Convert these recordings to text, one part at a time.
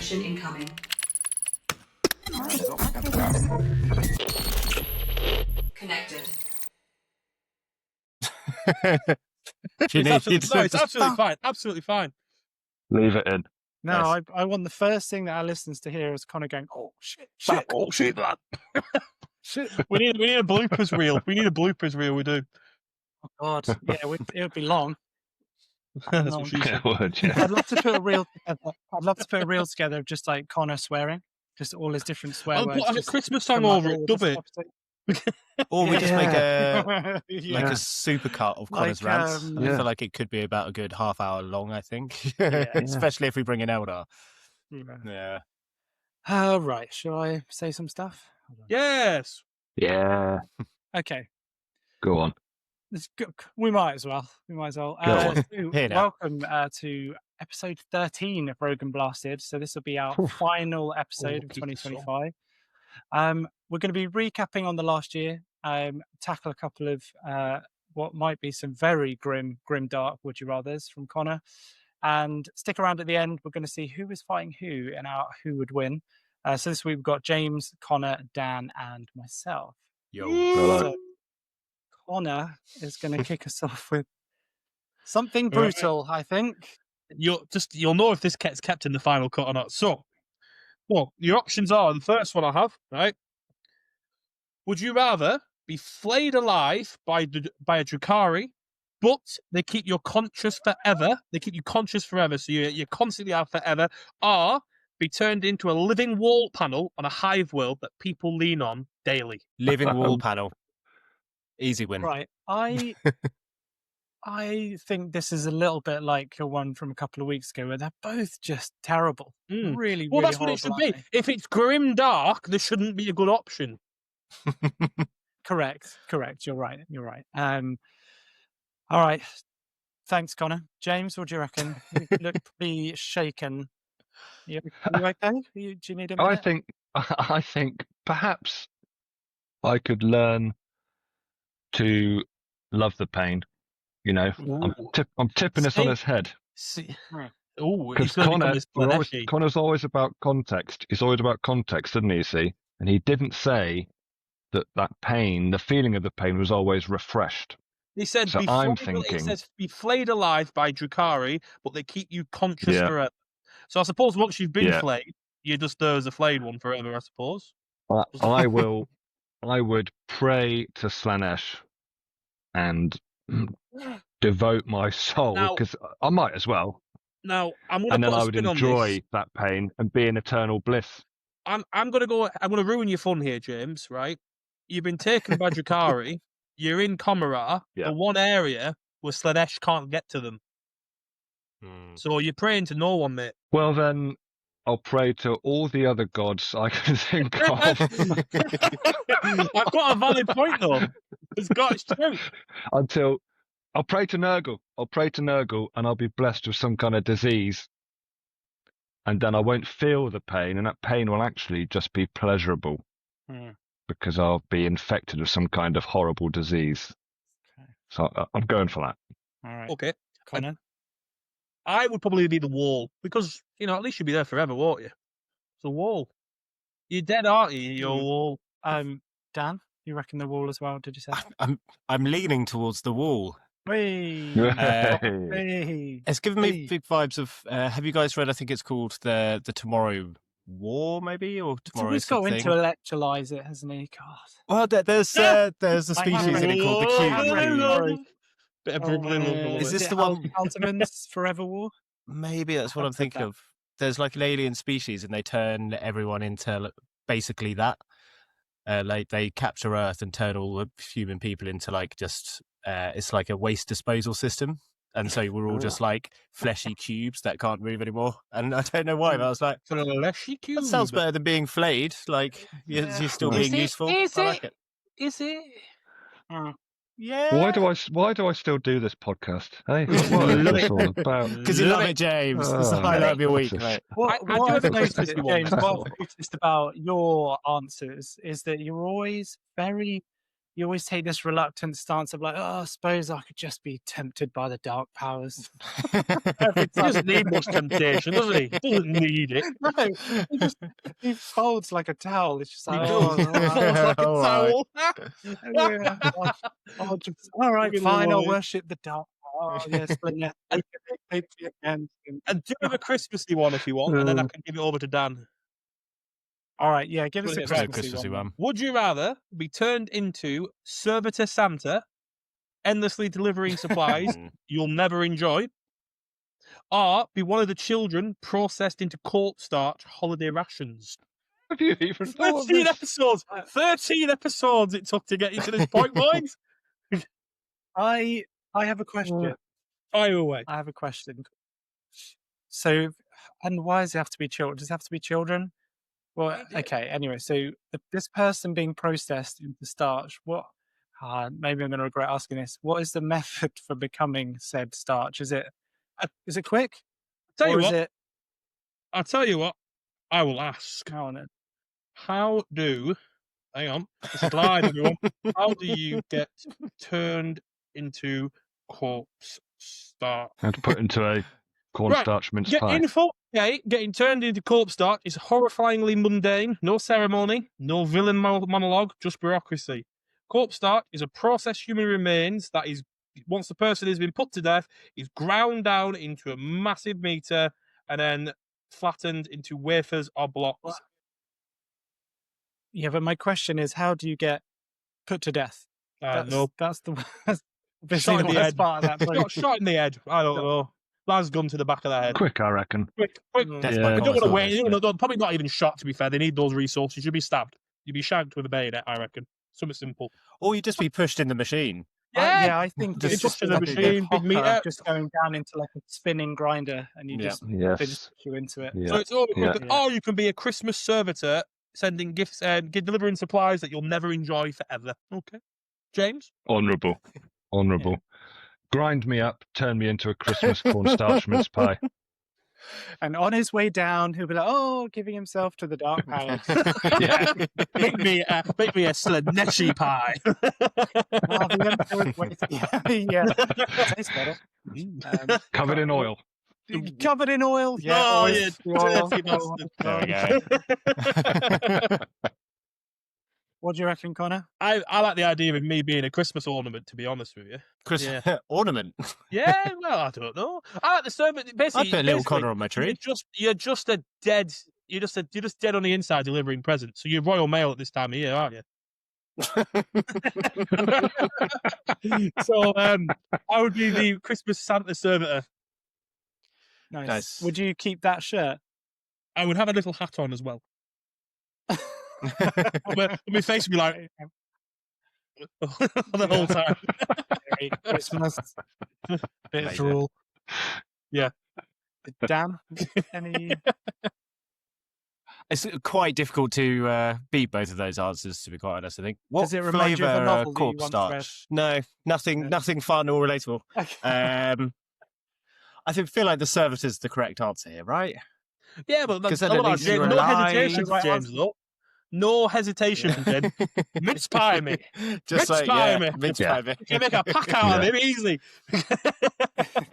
Transmission incoming. Connected. It's absolutely fine. Absolutely fine. Leave it in. No, Nice. I want the first thing that our listeners to hear is Connor going, "Oh shit, Oh shit, that. shit." We need a bloopers reel. We need a bloopers reel. We do. Oh God, yeah, it would be long. That's No. what she said. It would, yeah. I'd love to put a reel together. I'd love to put a reel together of just like Connor swearing, just all his different swear I'll words. put a just Christmas song from, like, over all it. the Dub it. episodes. Or we just make a Yeah. like a supercut of Connor's Like, rants. I Yeah. feel like it could be about a good half hour long, I think. Yeah. Especially if we bring in Eldar. Yeah. Yeah. Right. Shall I say some stuff? Hold on. Yes. Yeah. Okay. Go on. We might as well. Go on. So, Here now. welcome to episode 13 of Rogan Blasted. So this will be our final episode of keep this 2025. We're going to be recapping on the last year, tackle a couple of what might be some very grimdark would you rathers from Connor, and stick around at the end. We're going to see who is fighting who and who would win. So this week we've got James, Connor, Dan, and myself. Yo. Hello. So Connor is going to kick us off with something brutal, I think. You'll know if this gets kept in the final cut or not. So, well, your options are the first one I have, right? Would you rather be flayed alive by a Drukhari, but they keep you conscious forever? They keep you conscious forever, so you're constantly out forever, or be turned into a living wall panel on a hive world that people lean on daily? Living wall panel. Easy win. Right. I think this is a little bit like your one from a couple of weeks ago where they're both just terrible. Really, Well, really that's what it should horrible, be. aren't If it's grim dark, there shouldn't be a good option. they? Correct. You're right. All right. Thanks, Connor. James, what do you reckon? You look pretty shaken. You okay? Do you need a minute? I think perhaps I could learn to love the pain. You know, I'm tipping this on his head. Because Connor's always about context. He's always about context, isn't he? See, and he didn't say that pain, the feeling of the pain, was always refreshed. He said, So I'm thinking, it says be flayed alive by Drukhari, but they keep you conscious forever. So I suppose once you've been flayed, you're just there as a flayed one forever, I suppose. I would pray to Slanesh and devote my soul, because I might as well. Now I'm going to and then put a I would spin on enjoy this. that pain and be in eternal bliss. I'm going to ruin your fun here, James. Right? You've been taken by Drukhari. You're in Comorra, the one area where Slanesh can't get to them. So you're praying to no one, mate. Well, then I'll pray to all the other gods I can think of. I've got a valid point, though. It's true. Until I'll pray to Nurgle. And I'll be blessed with some kind of disease. And then I won't feel the pain, and that pain will actually just be pleasurable. Because I'll be infected with some kind of horrible disease. Okay. So I'm going for that. All right. Okay. Connor? I would probably be the wall, because, at least you'll be there forever, won't you? It's a wall. You're dead, aren't you? You're a wall. Dan, you reckon the wall as well, did you say? I'm leaning towards the wall. Hey. It's given me big vibes of, have you guys read, I think it's called the Tomorrow War, maybe, or Tomorrow He's got to intellectualize it, hasn't he? God. Well, there's a species in it called the Q. Is this the one? Ultimates Forever War? Maybe that's what I'm thinking of. There's like an alien species, and they turn everyone into basically that. Like they capture Earth and turn all the human people into like just it's like a waste disposal system. And so we're all just like fleshy cubes that can't move anymore. And I don't know why, but I was like, fleshy cube. That sounds better than being flayed. Like, you're still being useful. Is I like it. Is it? Yeah. Why do I still do this podcast? Hey, what is this all about? Because you love it, James. It's the highlight of your week, mate. What I've noticed, James, what I've noticed about your answers is that you're always very you always take this reluctant stance of like, oh, I suppose I could just be tempted by the dark powers. He doesn't need much temptation, does he? He doesn't need it. No, he folds like a towel. It's just He like, does. oh, He folds like a All right. towel. yeah. All right, Fucking fine. I'll Lord. worship the dark. Oh, yes, and And do a Christmassy one if you want, and then I can give it over to Dan. all right, yeah, give us a Brilliant. Let's do a Christmassy Christmassy one. one. Would you rather be turned into Servitor Santa, endlessly delivering supplies you'll never enjoy, or be one of the children processed into corpse starch holiday rations? Have you even thought of 13 this? episodes! 13 episodes it took to get you to this point, boys! I have a question. Fire away. I have a question. So, and why does it have to be children? Does it have to be children? Well, okay. Anyway, so this person being processed into starch, what? Maybe I'm going to regret asking this. What is the method for becoming said starch? Is it quick? Tell you Or is what, it? I'll tell you what, I will ask. How on it? Hang on, it's a slide, everyone. How do you get turned into corpse starch? And to put into a cornstarch mince pie. Getting turned into corpse starch is horrifyingly mundane. No ceremony, no villain monologue, just bureaucracy. Corpse starch is a processed human remains that is, once the person has been put to death, is ground down into a massive meter and then flattened into wafers or blocks. What? Yeah, but my question is, how do you get put to death? That's No, the Shot in the worst head. part of that. shot in the head. I don't know. Lad's gun to the back of the head. Quick, I reckon. Quick. Death Yeah. by They don't want to combat wait. starch, They're probably not even shot, to be fair. They need those resources. You'd be stabbed. You'd be shagged with a bayonet, I reckon. Something simple. Or you just be pushed in the machine. I think Just it's just in like the a machine, big hopper meter. just going down into like a spinning grinder, and you Yeah. just Yes. they just push you into it. Yeah. So it's all Yeah. or you can be a Christmas servitor sending gifts and delivering supplies that you'll never enjoy forever. Okay. James? Honourable. Honourable. Grind me up, turn me into a Christmas cornstarch mince pie. And on his way down, he'll be like, "Oh, giving himself to the dark powers." Yeah. make me a Slaneshi pie. Yeah, tastes better. Covered in oil. Covered in oil. Yeah, Oh, always yeah, the oil. dirty bastard. There we go. What do you reckon, Connor? I like the idea of me being a Christmas ornament, to be honest with you. Ornament. Yeah, well, I don't know. I like the servant. Basically, I'd put a little Connor on my tree. You're just dead on the inside delivering presents. So you're Royal Mail at this time of year, aren't you? So I would be the Christmas Santa servitor. Nice. Would you keep that shirt? I would have a little hat on as well. My face would be like the whole time. Merry Christmas. Bit of Amazing. drool. Yeah. Dan, any? It's quite difficult to beat both of those answers, to be quite honest. I think. What Does it remind you of a flavour novel that you corpse once starch? No, nothing fun or relatable. I feel like the servitor's the correct answer here, right? Yeah, but Because that's then no at least you're hesitation alive. from James, though. No hesitation from James. Mince pie me. Just Mince pie me. mince Yeah. pie me. You make a pack out of him easy.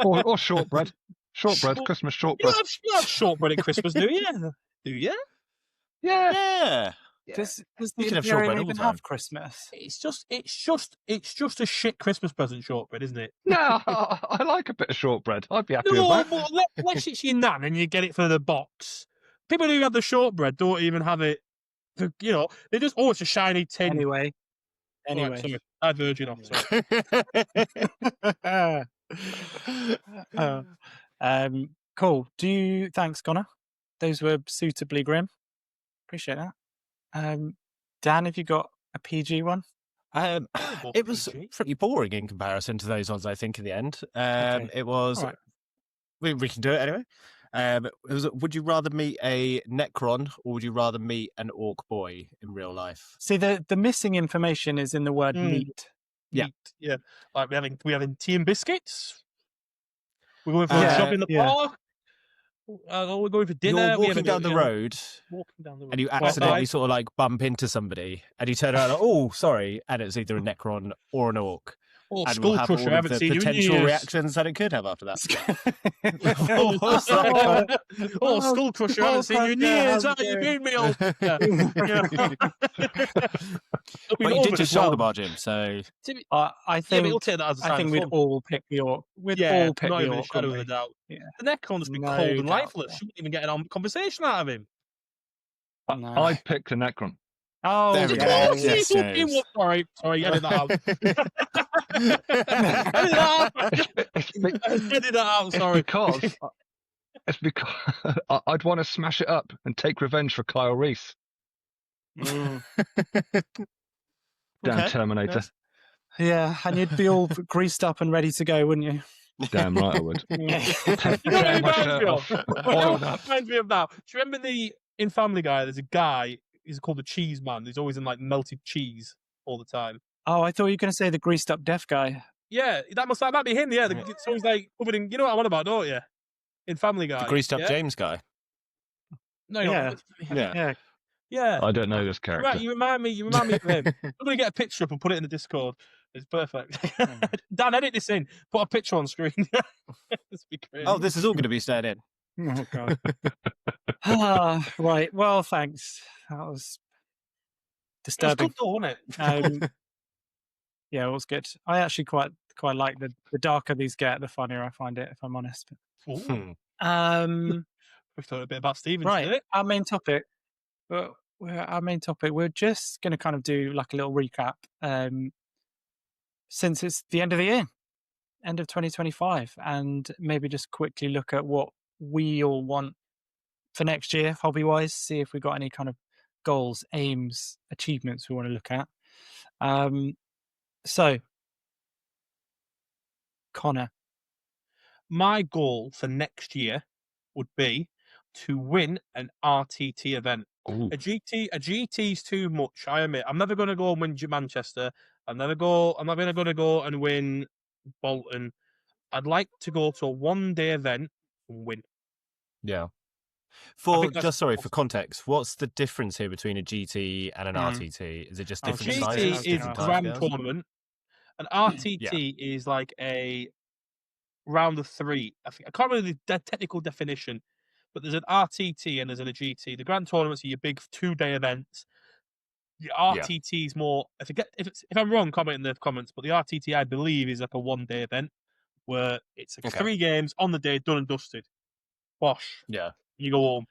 Or shortbread. Shortbread, Christmas You shortbread. don't have shortbread at Christmas, do you? Do you? Yeah. Does You the can have Imperium shortbread all even the have time. Christmas? It's just a shit Christmas present shortbread, isn't it? No, I like a bit of shortbread. I'd be happy No, with that. but unless it's your nan and you get it for the box. People who have the shortbread don't even have it. They just it's a shiny tin. Anyway. Right, sorry, I virgin off. Sorry. Cool. Thanks, Connor. Those were suitably grim. Appreciate that. Dan, have you got a PG one? It was pretty boring in comparison to those ones, I think, in the end. Okay. It was... All right. We can do it anyway. It was, would you rather meet a Necron or would you rather meet an Orc boy in real life? See, the missing information is in the word meat. Yeah. Yeah. Like we having tea and biscuits. We're going for a jog in the park. we're going for dinner. You're we walking down the road, Walking down the road. and you accidentally sort of like bump into somebody, and you turn around, like, oh, sorry, and it's either a Necron or an Orc. Oh, And Skull we'll have Crusher, all I of haven't the seen you in potential years. reactions that it could have after that. Oh, Skull Crusher, I haven't seen you in years. How you been, me old? Yeah. But you did just shoulder barge him, so I Yeah, but think you'll take that as a sign I think of we'd fun. all pick the Orc. We'd Yeah, all pick not the even a Orc. shadow of wouldn't a doubt. we? Yeah. The Necron just be No cold and doubt. lifeless. You wouldn't even get a conversation out of him. No. I picked a Necron. Oh, There we go. yeah, Yes, James. Sorry, edit that out. Edit that out, sorry. It's because I'd want to smash it up and take revenge for Kyle Reese. Damn Okay, Terminator. yes. Yeah, and you'd be all greased up and ready to go, wouldn't you? Damn right I would. You know what it reminds me of? Oiled up. Reminds me of now. Do you remember in Family Guy, there's a guy, he's called the Cheese Man. He's always in like melted cheese all the time. Oh, I thought you were going to say the greased up deaf guy. Yeah, that might be him, yeah. So he's like covered in, you know what I want about, don't you? In Family Guy. The greased up yeah? James guy. No, Yeah. Yeah. Yeah. I don't know this character. Right, you remind me of him. I'm going to get a picture up and put it in the Discord. It's perfect. Dan, edit this in. Put a picture on screen. This would be crazy. Oh, this is all going to be stayed in. Oh, God. Right. Well, thanks. That was It was disturbing. good though, wasn't it? Yeah, it was good. I actually quite like the darker these get, the funnier I find it, if I'm honest. Ooh. Um, We've thought a bit about Steven. right. Our main topic. We're just going to kind of do like a little recap. Since it's the end of the year, end of 2025, and maybe just quickly look at what we all want for next year, hobby-wise. See if we got any kind of goals, aims, achievements we want to look at. So, Connor, My goal for next year would be to win an RTT event. Ooh. A GT's too much. I admit. I'm never going to go and win Manchester. I'm not going to go and win Bolton. I'd like to go to a one-day event and win. Yeah. think that's For context, what's the difference here between a GT and an RTT? Is it just different GT sizes? is different grand timescales? tournament. An RTT is like a round of three. I can't remember the technical definition, but there's an RTT and there's a GT. The grand tournaments are your big 2-day events. The RTT is more. If I'm wrong, comment in the comments. But the RTT, I believe, is like a 1-day event where it's like 3 games on the day, done and dusted. Bosh. Yeah. You go home.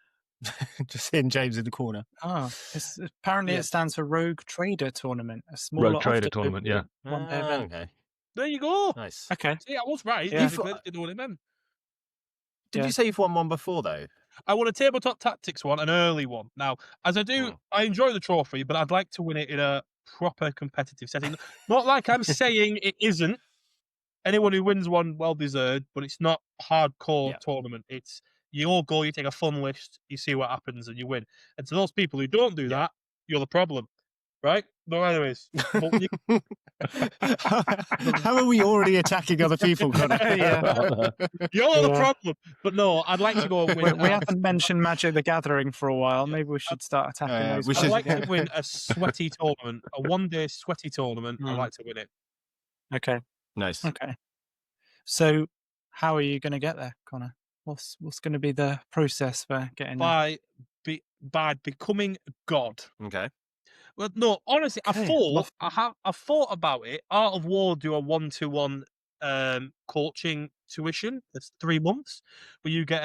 Just hitting James in the corner. Apparently Yeah. it stands for Rogue Trader Tournament, a smaller Rogue Trader often tournament, yeah. one-day event. Okay. There you go. Nice. Okay. See, I was right. Yeah. You didn't know what it meant. Did Yeah. you say you've won one before though? I won a tabletop tactics one, an early one. Now, as I do, I enjoy the trophy, but I'd like to win it in a proper competitive setting. Not like I'm saying it isn't. Anyone who wins one, well deserved, but it's not hardcore tournament. It's you all go, you take a fun list, you see what happens, and you win. And to those people who don't do that, you're the problem, right? No, anyways. How are we already attacking other people, Connor? You're the problem. But no, I'd like to go and win. We haven't mentioned Magic the Gathering for a while. Maybe we should start attacking those. we I'd should- like to win a sweaty tournament, a 1-day sweaty tournament. I'd like to win it. Okay. Nice. Okay. So, how are you going to get there, Connor? What's going to be the process for getting there? By becoming God. Okay. Well, no, honestly, Okay. I thought about it. Art of War do a 1-to-1 coaching tuition. That's 3 months, where you get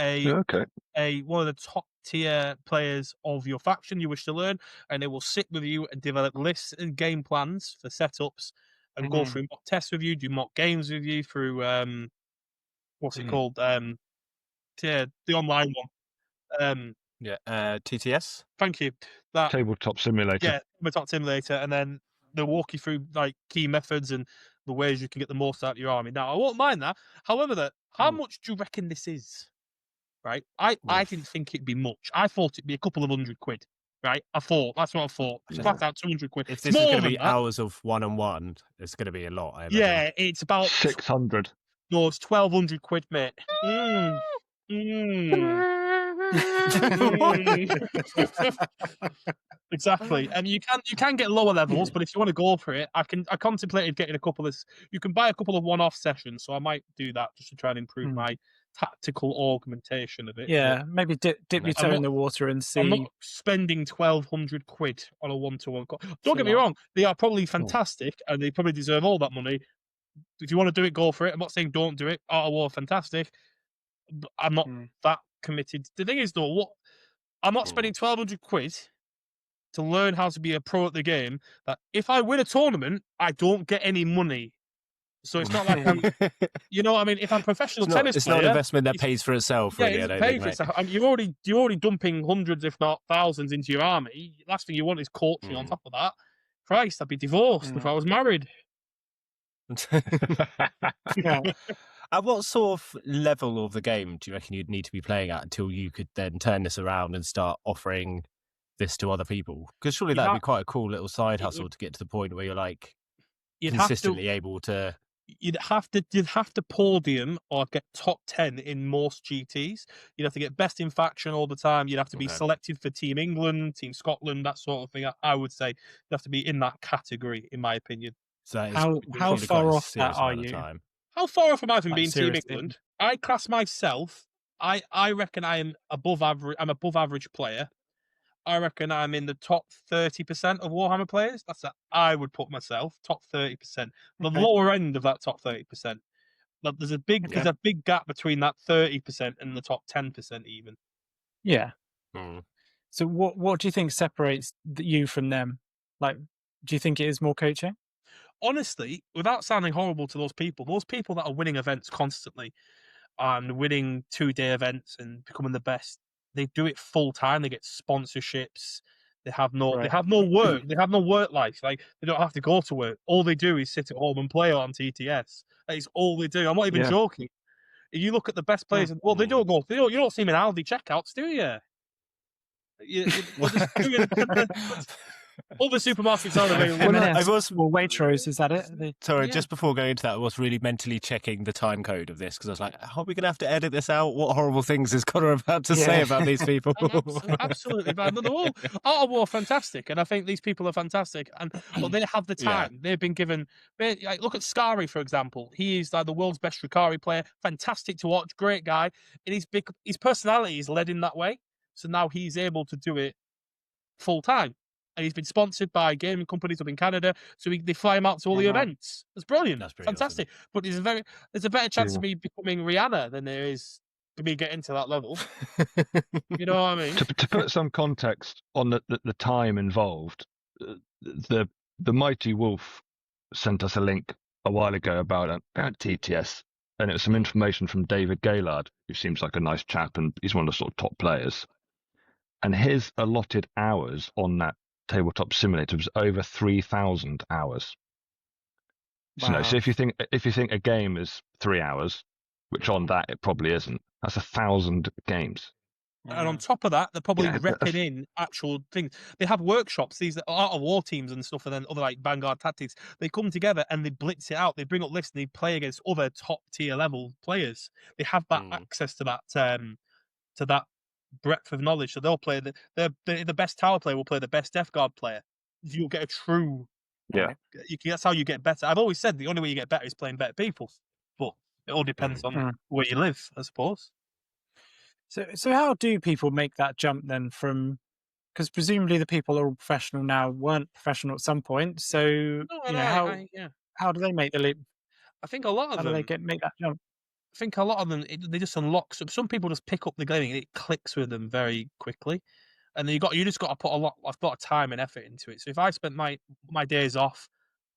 one of the top tier players of your faction you wish to learn, and they will sit with you and develop lists and game plans for setups, and go through mock tests with you, do mock games with you through what's it called? The online one. TTS. Thank you. That Tabletop simulator. Yeah, Tabletop Simulator, and then they'll walk you through like key methods and the ways you can get the most out of your army. Now, I won't mind that. However, how much do you reckon this is? Right? I didn't think it'd be much. I thought it'd be a couple of £100. Right? That's what I thought. Flat out £200. If this is going to be hours of one-on-one, it's going to be a lot. I imagine. Yeah, it's about 600. No, it's £1,200, mate. Exactly, and you can get lower levels, but if you want to go for it, I contemplated getting a couple of. You can buy a couple of one-off sessions, so I might do that just to try and improve my tactical augmentation of it. Yeah, maybe dip your toe in the water and see. I'm not spending 1,200 quid on a one-to-one. Don't get me wrong; they are probably fantastic, and they probably deserve all that money. If you want to do it, go for it. I'm not saying don't do it. Art of War, fantastic. But I'm not that committed. The thing is, though, I'm not spending 1,200 quid to learn how to be a pro at the game. That if I win a tournament, I don't get any money. So it's not like I'm, you know what I mean? If I'm a professional tennis player, it's not an investment that pays for itself. Really, I don't think, mate. You're already dumping hundreds, if not thousands, into your army. Last thing you want is coaching on top of that. Christ, I'd be divorced if I was married. At what sort of level of the game do you reckon you'd need to be playing at until you could then turn this around and start offering this to other people? Because surely that'd be quite a cool little side hustle to get to the point where you're like consistently able to. You'd have to podium or get top 10 in most GTs. You'd have to get best in faction all the time. You'd have to be selected for Team England, Team Scotland, that sort of thing. I would say you'd have to be in that category, in my opinion. So how far off that are you? How far off am I from being Team England? I class myself. I reckon I am above average. I'm above average player. I reckon I'm in the top 30% of Warhammer players. I would put myself top 30%. The lower end of that top 30%. But there's a big gap between that 30% and the top 10% even. Yeah. So what do you think separates you from them? Like, do you think it is more coaching? Honestly, without sounding horrible to those people that are winning events constantly and winning 2-day events and becoming the best, they do it full time. They get sponsorships. They have no work. They have no work life. Like, they don't have to go to work. All they do is sit at home and play on TTS. That is all they do. I'm not even joking. If you look at the best players, well, they don't go. You don't see them in Aldi checkouts, do you? All the supermarkets are available. I was Waitrose, is that it? Sorry, just before going into that, I was really mentally checking the time code of this because I was like, "Are we going to have to edit this out? What horrible things is Connor about to say about these people?" Absolutely, man. They're all Art of War fantastic, and I think these people are fantastic. But they have the time. Yeah. They've been given. Like, look at Scary, for example. He is like the world's best Drukhari player. Fantastic to watch, great guy, and his personality is led in that way. So now he's able to do it full time. And he's been sponsored by gaming companies up in Canada, so they fly him out to all the events. It's brilliant. That's fantastic. Awesome. But there's a better chance of me becoming Rihanna than there is for me getting to that level. You know what I mean? To put some context on the time involved, the Mighty Wolf sent us a link a while ago about TTS, and it was some information from David Gaylard, who seems like a nice chap, and he's one of the sort of top players. And his allotted hours on that tabletop simulator was over 3,000 hours. Wow. So if you think a game is 3 hours, which on that it probably isn't, that's 1,000 games. And on top of that, they're probably repping in actual things. They have workshops, these Art of War teams and stuff, and then other like Vanguard Tactics. They come together and they blitz it out. They bring up lists and they play against other top tier level players. They have that access to that breadth of knowledge. So they'll play the best tower player will play the best Death Guard player. You'll get a true that's how you get better. I've always said the only way you get better is playing better people, but it all depends on where you live, I suppose. So how do people make that jump then from, because presumably the people that are all professional now weren't professional at some point, so how do they make the leap? I think a lot of them, how do they make that jump? I think a lot of them, they just unlock. Some people just pick up the gaming and it clicks with them very quickly. And then you just got to put a lot of time and effort into it. So if I spent my days off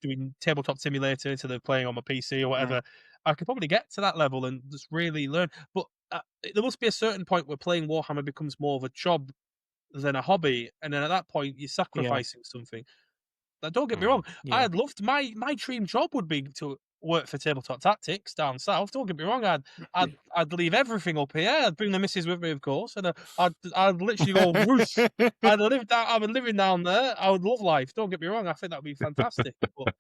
doing tabletop simulator instead of playing on my PC or whatever, I could probably get to that level and just really learn. But there must be a certain point where playing Warhammer becomes more of a job than a hobby. And then at that point, you're sacrificing something. Now, don't get me wrong. I'd loved my dream job would be to worked for Tabletop Tactics down south, don't get me wrong, I'd leave everything up here. I'd bring the missus with me, of course, and I'd literally go whoosh. I'd be living down there. I would love life. Don't get me wrong. I think that'd be fantastic. But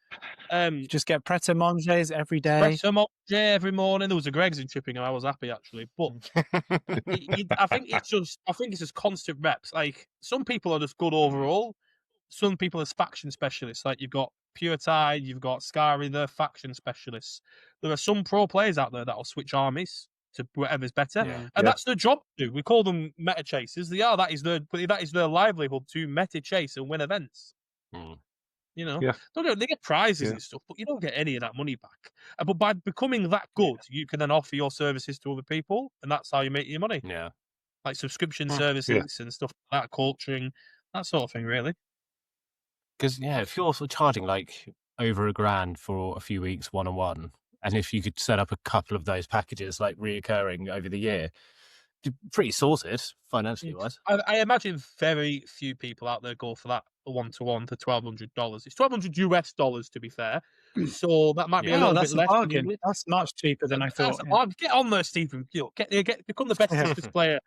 You just get pret a manges every day. Pret a manger every morning. There was a Greg's in Chipping, and I was happy actually. But I think it's just constant reps. Like some people are just good overall. Some people are faction specialists. Like you've got Pure Tide, you've got Scary, they're faction specialists. There are some pro players out there that'll switch armies to whatever's better, and that's their job to do. We call them meta chasers. That is their livelihood, to meta chase and win events. You know, they get prizes and stuff, but you don't get any of that money back. But by becoming that good, you can then offer your services to other people, and that's how you make your money. Yeah, like subscription services and stuff like that, culturing, that sort of thing, really. Because if you're sort of charging like over $1,000 for a few weeks one-on-one, and if you could set up a couple of those packages like reoccurring over the year, you're pretty sorted financially wise. I imagine very few people out there go for that one-to-one for $1,200. It's $1,200 to be fair, so that might be a little bit less. Bargain. That's much cheaper than I thought. Get on there, Stephen. Become the best Christmas player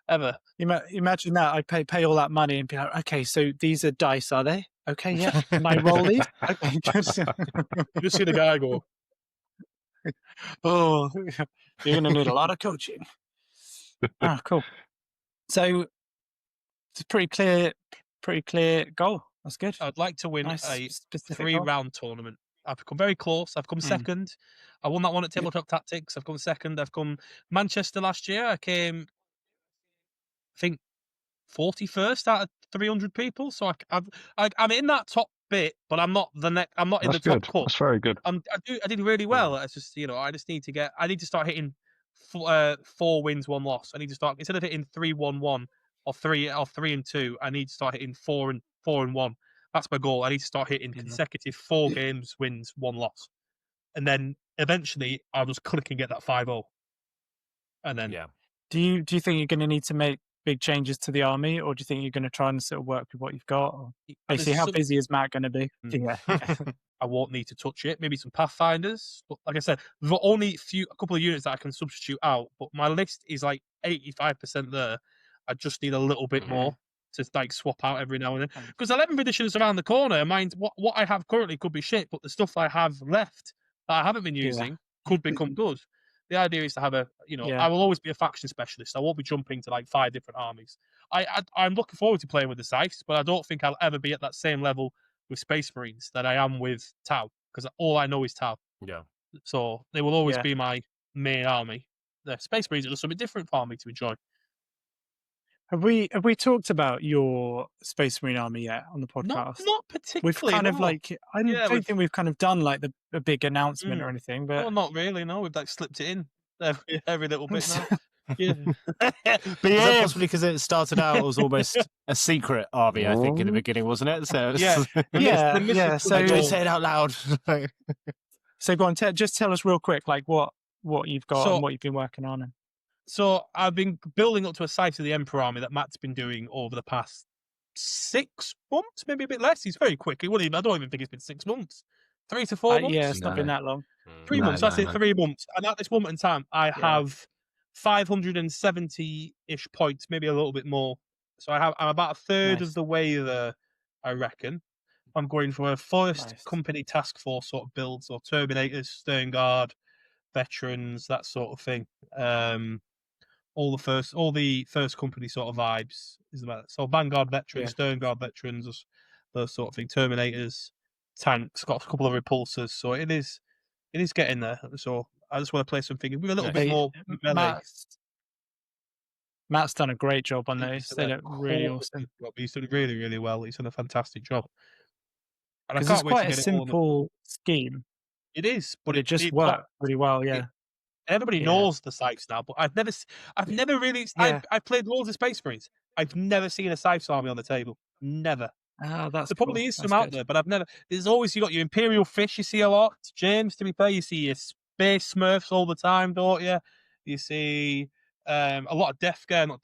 ever. Imagine that. I pay all that money and be like, okay, so these are dice, are they? Okay, yeah. Can I roll these? Okay, just see the guy go. Oh, you're going to need a lot of coaching. Cool. So it's a pretty clear goal. That's good. I'd like to win a 3-round tournament. I've come very close. I've come second. I won that one at Tabletop Tactics. I've come second. I've come Manchester last year. I came, I think, 41st out of 300 people. So I'm in that top bit, but I'm not the next. I'm not in the top cut. That's very good. I did really well. It's just I just need to get. I need to start hitting 4 wins, 1 loss. I need to start, instead of hitting 3-1-1 or 3-2. I need to start hitting 4-1. That's my goal. I need to start hitting consecutive 4 games, wins, 1 loss, and then eventually I'll just click and get that 5-0. And then do you think you're going to need to make big changes to the army, or do you think you're going to try and sort of work with what you've got? Or basically, how busy is Matt going to be? I won't need to touch it. Maybe some Pathfinders, but like I said, there are only a couple of units that I can substitute out. But my list is like 85% there. I just need a little bit more to like swap out every now and then, because 11th edition is around the corner. Mind what I have currently could be shit, but the stuff I have left that I haven't been using could become good. The idea is to have I will always be a faction specialist. I won't be jumping to like 5 different armies. I'm looking forward to playing with the Scythes, but I don't think I'll ever be at that same level with Space Marines that I am with Tau, because all I know is Tau. Yeah. So they will always be my main army. The Space Marines are just something different for me to enjoy. Have we talked about your Space Marine army yet on the podcast? Not particularly. We've kind of like, I don't think we've kind of done like a big announcement or anything, but not really. No, we've like slipped it in every little bit now. But possibly because it started out as almost a secret army, I think, in the beginning, wasn't it? So So I don't say it out loud. So go on, just tell us real quick, like what you've got and what you've been working on. So I've been building up to a Scythe of the Emperor army that Matt's been doing over the past 6 months, maybe a bit less. He's very quick. I don't even think it's been 6 months. 3 to 4 months. Yeah, it's not been that long. 3 months. That's it. 3 months. And at this moment in time, I have 570-ish points, maybe a little bit more. So I'm about a third of the way there, I reckon. I'm going for a first company task force sort of build, so Terminators, Stern Guard, veterans, that sort of thing. All the first company sort of vibes is about it. So Vanguard veterans, Stern Guard veterans, those sort of thing. Terminators, tanks, got a couple of repulsors. So it is getting there. So I just want to play something with a little bit more melee. Matt's done a great job on those. They look really awesome. He's done really, really well. He's done a fantastic job. And it's quite a simple scheme. It is, but it just worked really well. Yeah. Everybody knows the Scythes now, but I've never really. I've played loads of Space Marines. I've never seen a Scythes army on the table. Never. There probably is some out there, but I've never. There's always, you got your Imperial Fish. You see a lot, James. To be fair, you see your Space Smurfs all the time, don't you? You see a lot of Death Guard.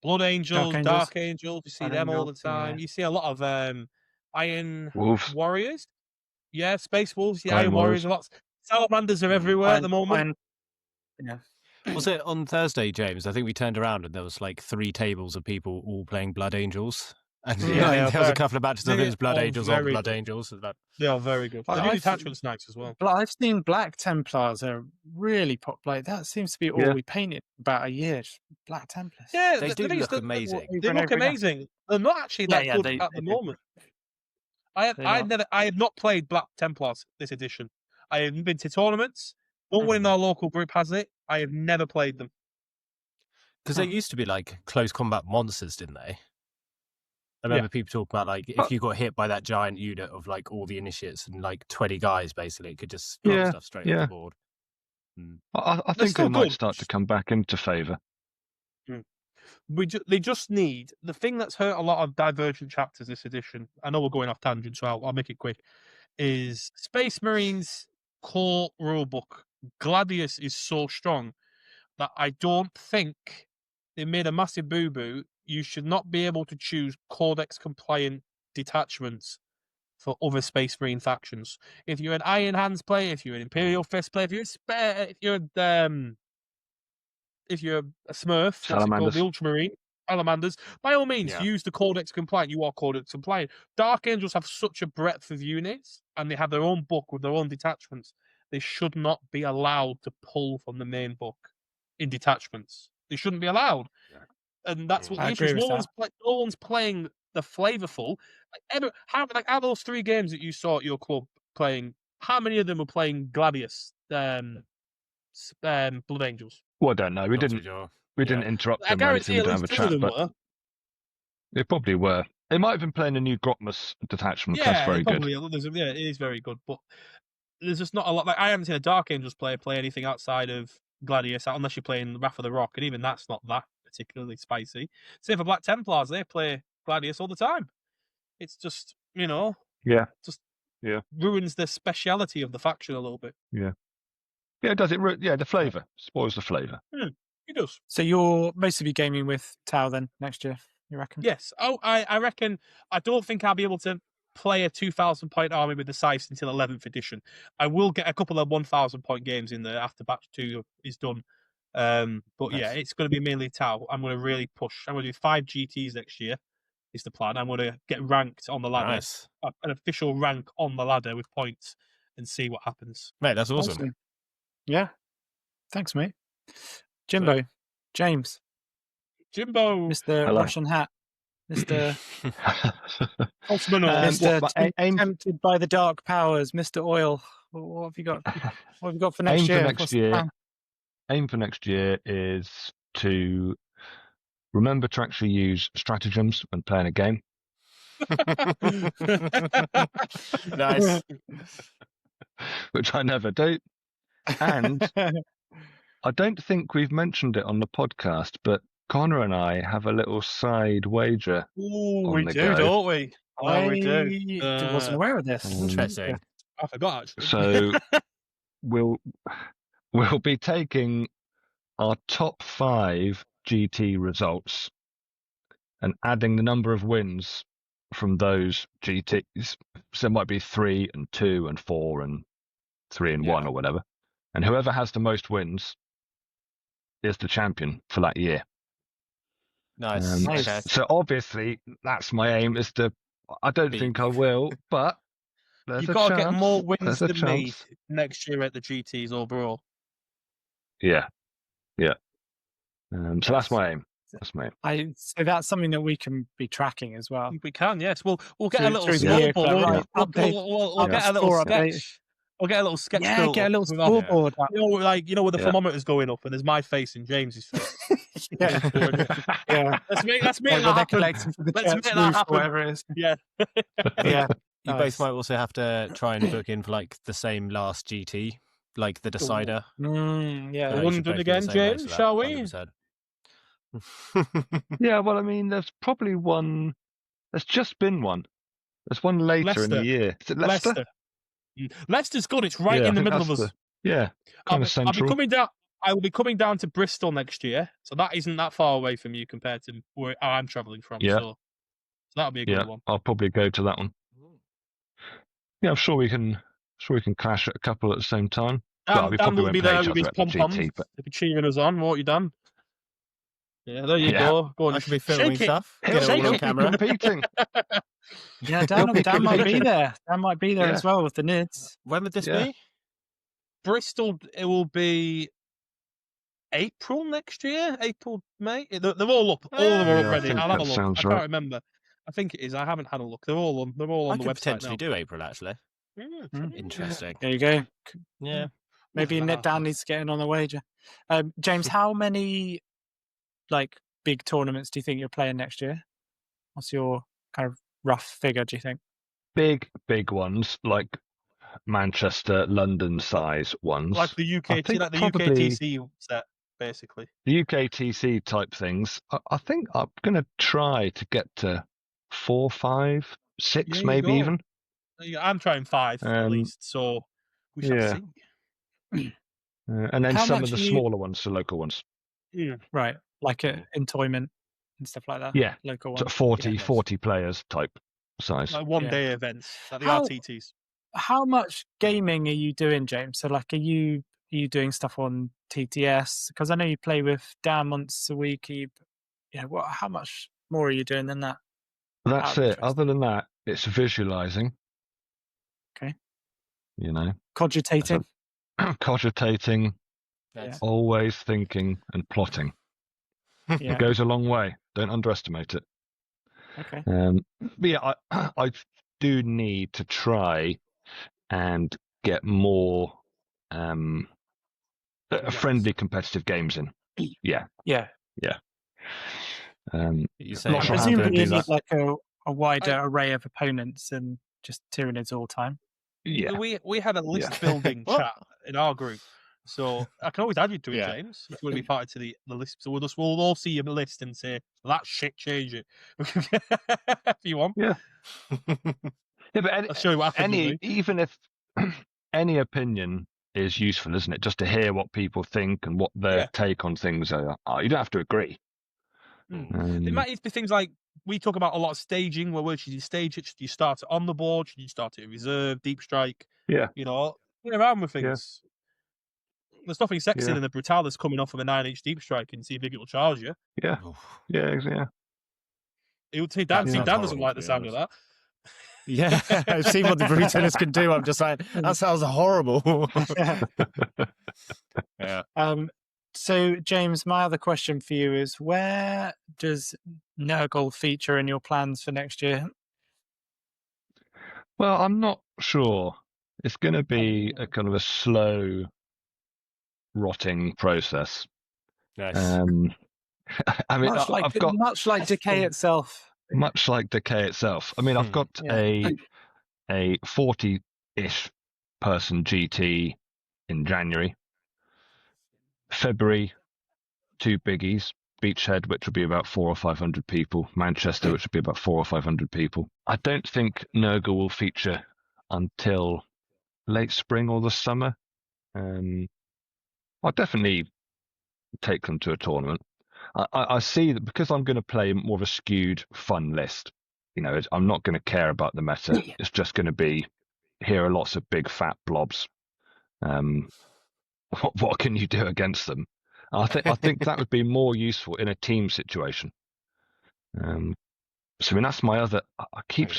Blood Angels, Dark Angels. You see them all the time. You see a lot of Iron Warriors. Yeah, Space Wolves, yeah, Iron Iron Warriors, lots. Salamanders are everywhere at the moment. Yeah. Was it on Thursday, James? I think we turned around and there was like 3 tables of people all playing Blood Angels. And Yeah, there was a couple of matches of it was Blood are Angels on very Blood good. Angels. They are very good. The new detachment's nice as well. But I've seen Black Templars are really popular. That seems to be all we painted about a year. Just Black Templars. Yeah, They do look amazing. They look amazing. They're not actually that good at the moment. I have not played Black Templars this edition. I haven't been to tournaments. No one in our local group has it. I have never played them. Because they used to be like close combat monsters, didn't they? I remember people talk about like if you got hit by that giant unit of like all the initiates and like 20 guys, basically, it could just drop stuff straight off the board. I think they might start to come back into favour. They just need the thing that's hurt a lot of Divergent chapters this edition. I know we're going off tangent, so I'll make it quick. Is Space Marines core rulebook Gladius is so strong that I don't think they made a massive boo boo. You should not be able to choose Codex compliant detachments for other Space Marine factions. If you're an Iron Hands player, if you're an Imperial Fist player, if you're a Smurf, the Ultramarine, Salamanders, by all means, use the Codex compliant. You are Codex compliant. Dark Angels have such a breadth of units, and they have their own book with their own detachments. They should not be allowed to pull from the main book in detachments. They shouldn't be allowed. And that's what the issue is. No one's playing the flavorful. Out of those 3 games that you saw at your club playing, how many of them were playing Gladius, Blood Angels? Well, I don't know. We didn't interrupt them or anything. We didn't have a chat, but they probably were. They might have been playing a new Grotmus detachment. That's very good. Yeah, it is very good. But there's just not a lot. Like I haven't seen a Dark Angels player play anything outside of Gladius, unless you're playing Wrath of the Rock, and even that's not that particularly spicy. Same for Black Templars; they play Gladius all the time. It's just ruins the speciality of the faction a little bit. Yeah, does it? Yeah, the flavour spoils the flavour. It does. So you're mostly gaming with Tau then next year, you reckon? Yes. Oh, I reckon. I don't think I'll be able to play a 2,000 point army with the Scythes until 11th edition. I will get a couple of 1,000 point games in there after batch 2 is done. But yeah, it's going to be mainly Tau. I'm going to really push. I'm going to do 5 GTs next year. Is the plan. I'm going to get ranked on the ladder, an official rank on the ladder with points, and see what happens. Mate, that's awesome. Yeah. Thanks, mate. Jimbo, James, Jimbo, Mr. Russian Hat, Mr. Mr. Tempted by the dark powers, Mr. Oil. What have you got? What have you got for next year? Aim for next year is to remember to actually use stratagems when playing a game. Nice. Which I never do. And I don't think we've mentioned it on the podcast, but Connor and I have a little side wager. Ooh, we do, don't we? Oh, we do. I wasn't aware of this. Interesting. I forgot, actually. So we'll be taking our top 5 GT results and adding the number of wins from those GTs. So it might be 3 and 2 and 4 and 3 and 1 or whatever. And whoever has the most wins is the champion for that year. Nice. So obviously that's my aim is to, I don't think I will, but you've got to get more wins than me next year at the GTs overall. Yeah. So that's my aim. So that's something that we can be tracking as well. We can, yes. We'll get a little scoreboard. We'll get a little sketch. We'll get a little sketch. Yeah, get a little scoreboard. Where the thermometer's going up, and there's my face and James's face. Yeah. Let's make that happen. Let's make that happen. Whatever it is. Yeah. Yeah. You both might also have to try and book in for like the same last GT, like the decider. Yeah. London again, James, shall we? Yeah, well, I mean, there's probably one. There's just been one. There's one later in the year. Is it Leicester? Leicester's good. It's right in the middle of us. Kind of central. I will be coming down to Bristol next year, so that isn't that far away from you compared to where I'm travelling from. Yeah. So that'll be a good one. I'll probably go to that one. Yeah, I'm sure we can. Sure, we can clash at a couple at the same time. Well, we Dan probably will be won't play there each with other his at the pom poms. TT, but He'll be cheering us on, won't you, Dan? Yeah, there you Yeah. go. Go on, I should be filming shake it. stuff. he'll, Get it all he'll on be camera. competing. Yeah, He'll Dan, be Dan might be competing. there. Dan might be there Yeah. as well with the nids. When would this Yeah. be? Bristol, it will be April next year. April, May. They're all up. All of them are Yeah, up I ready. think I'll have a that look. sounds I can't right. remember. I think it is. I haven't had a look. They're all on. They're all I on the could website potentially now. do April, actually. Interesting. There you go. Yeah. Maybe Look at that. Dan needs to get in on the wager. James, how many like big tournaments do you think you're playing next year? What's your kind of rough figure, do you think? Big ones like Manchester, London size ones. Like the I UK, think like the probably UKTC set, basically. the UKTC type things. I think I'm going to try to get to 4, 5, 6, There you maybe go. even. I'm trying 5 at least, so we shall yeah. see. And then How some much of the are you- smaller ones, the local ones. Right, like in tournament and stuff like that. Yeah, Local sort one. of 40, Yeah. 40 players type size. Like one Yeah. day events, like the How- RTTs. How much gaming are you doing, James? So, like, are you doing stuff on TTS? Because I know you play with Dan once a week. How much more are you doing than that? That's out of it. interest. Other than that, it's visualizing. Okay. You know, Cogitating. cogitating, That's- always thinking and plotting. Yeah. It goes a long way. Don't underestimate it. Okay. But yeah, I do need to try and get more friendly competitive games in. Yeah. Yeah. You say Not sure how I'm Presumably gonna do you need that. like a wider array of opponents and just Tyranids all the time. Yeah. We had a list building What? chat in our group, so I can always add you to it, Yeah. James. If you want to be part of the list, so we'll all see your list and say that shit, change it if you want. Yeah. Yeah, but I'll show you what happens. with me. even if any opinion is useful, isn't it? Just to hear what people think and what their Yeah. take on things are. You don't have to agree. It might be things like we talk about a lot of staging. Where should you stage it? Should you start it on the board? Should you start it in reserve, deep strike? Yeah. You know, play around with things. There's nothing sexy Yeah. than a Brutalis coming off of a 9-inch deep strike and see if it'll charge you. Yeah. Yeah. It would say Dan. That See, sounds Dan doesn't horrible, like to the be sound of that. Yeah, I've seen what the Brutalis can do. I'm just like, that sounds horrible. Yeah. So, James, my other question for you is, where does Nurgle feature in your plans for next year? Well, I'm not sure. It's going to be a kind of a slow rotting process. Nice. I mean, Much like Decay itself. much like Decay itself. I mean, I've got Yeah. a 40-ish person GT in January. February, 2 biggies. Beachhead, which will be about 400 or 500 people. Manchester, which will be about 400 or 500 people. I don't think Nurgle will feature until late spring or the summer. I'll definitely take them to a tournament. I see that because I'm going to play more of a skewed, fun list. You know, I'm not going to care about the meta. It's just going to be, here are lots of big fat blobs. What can you do against them? I think that would be more useful in a team situation. So I mean, that's my other. I keep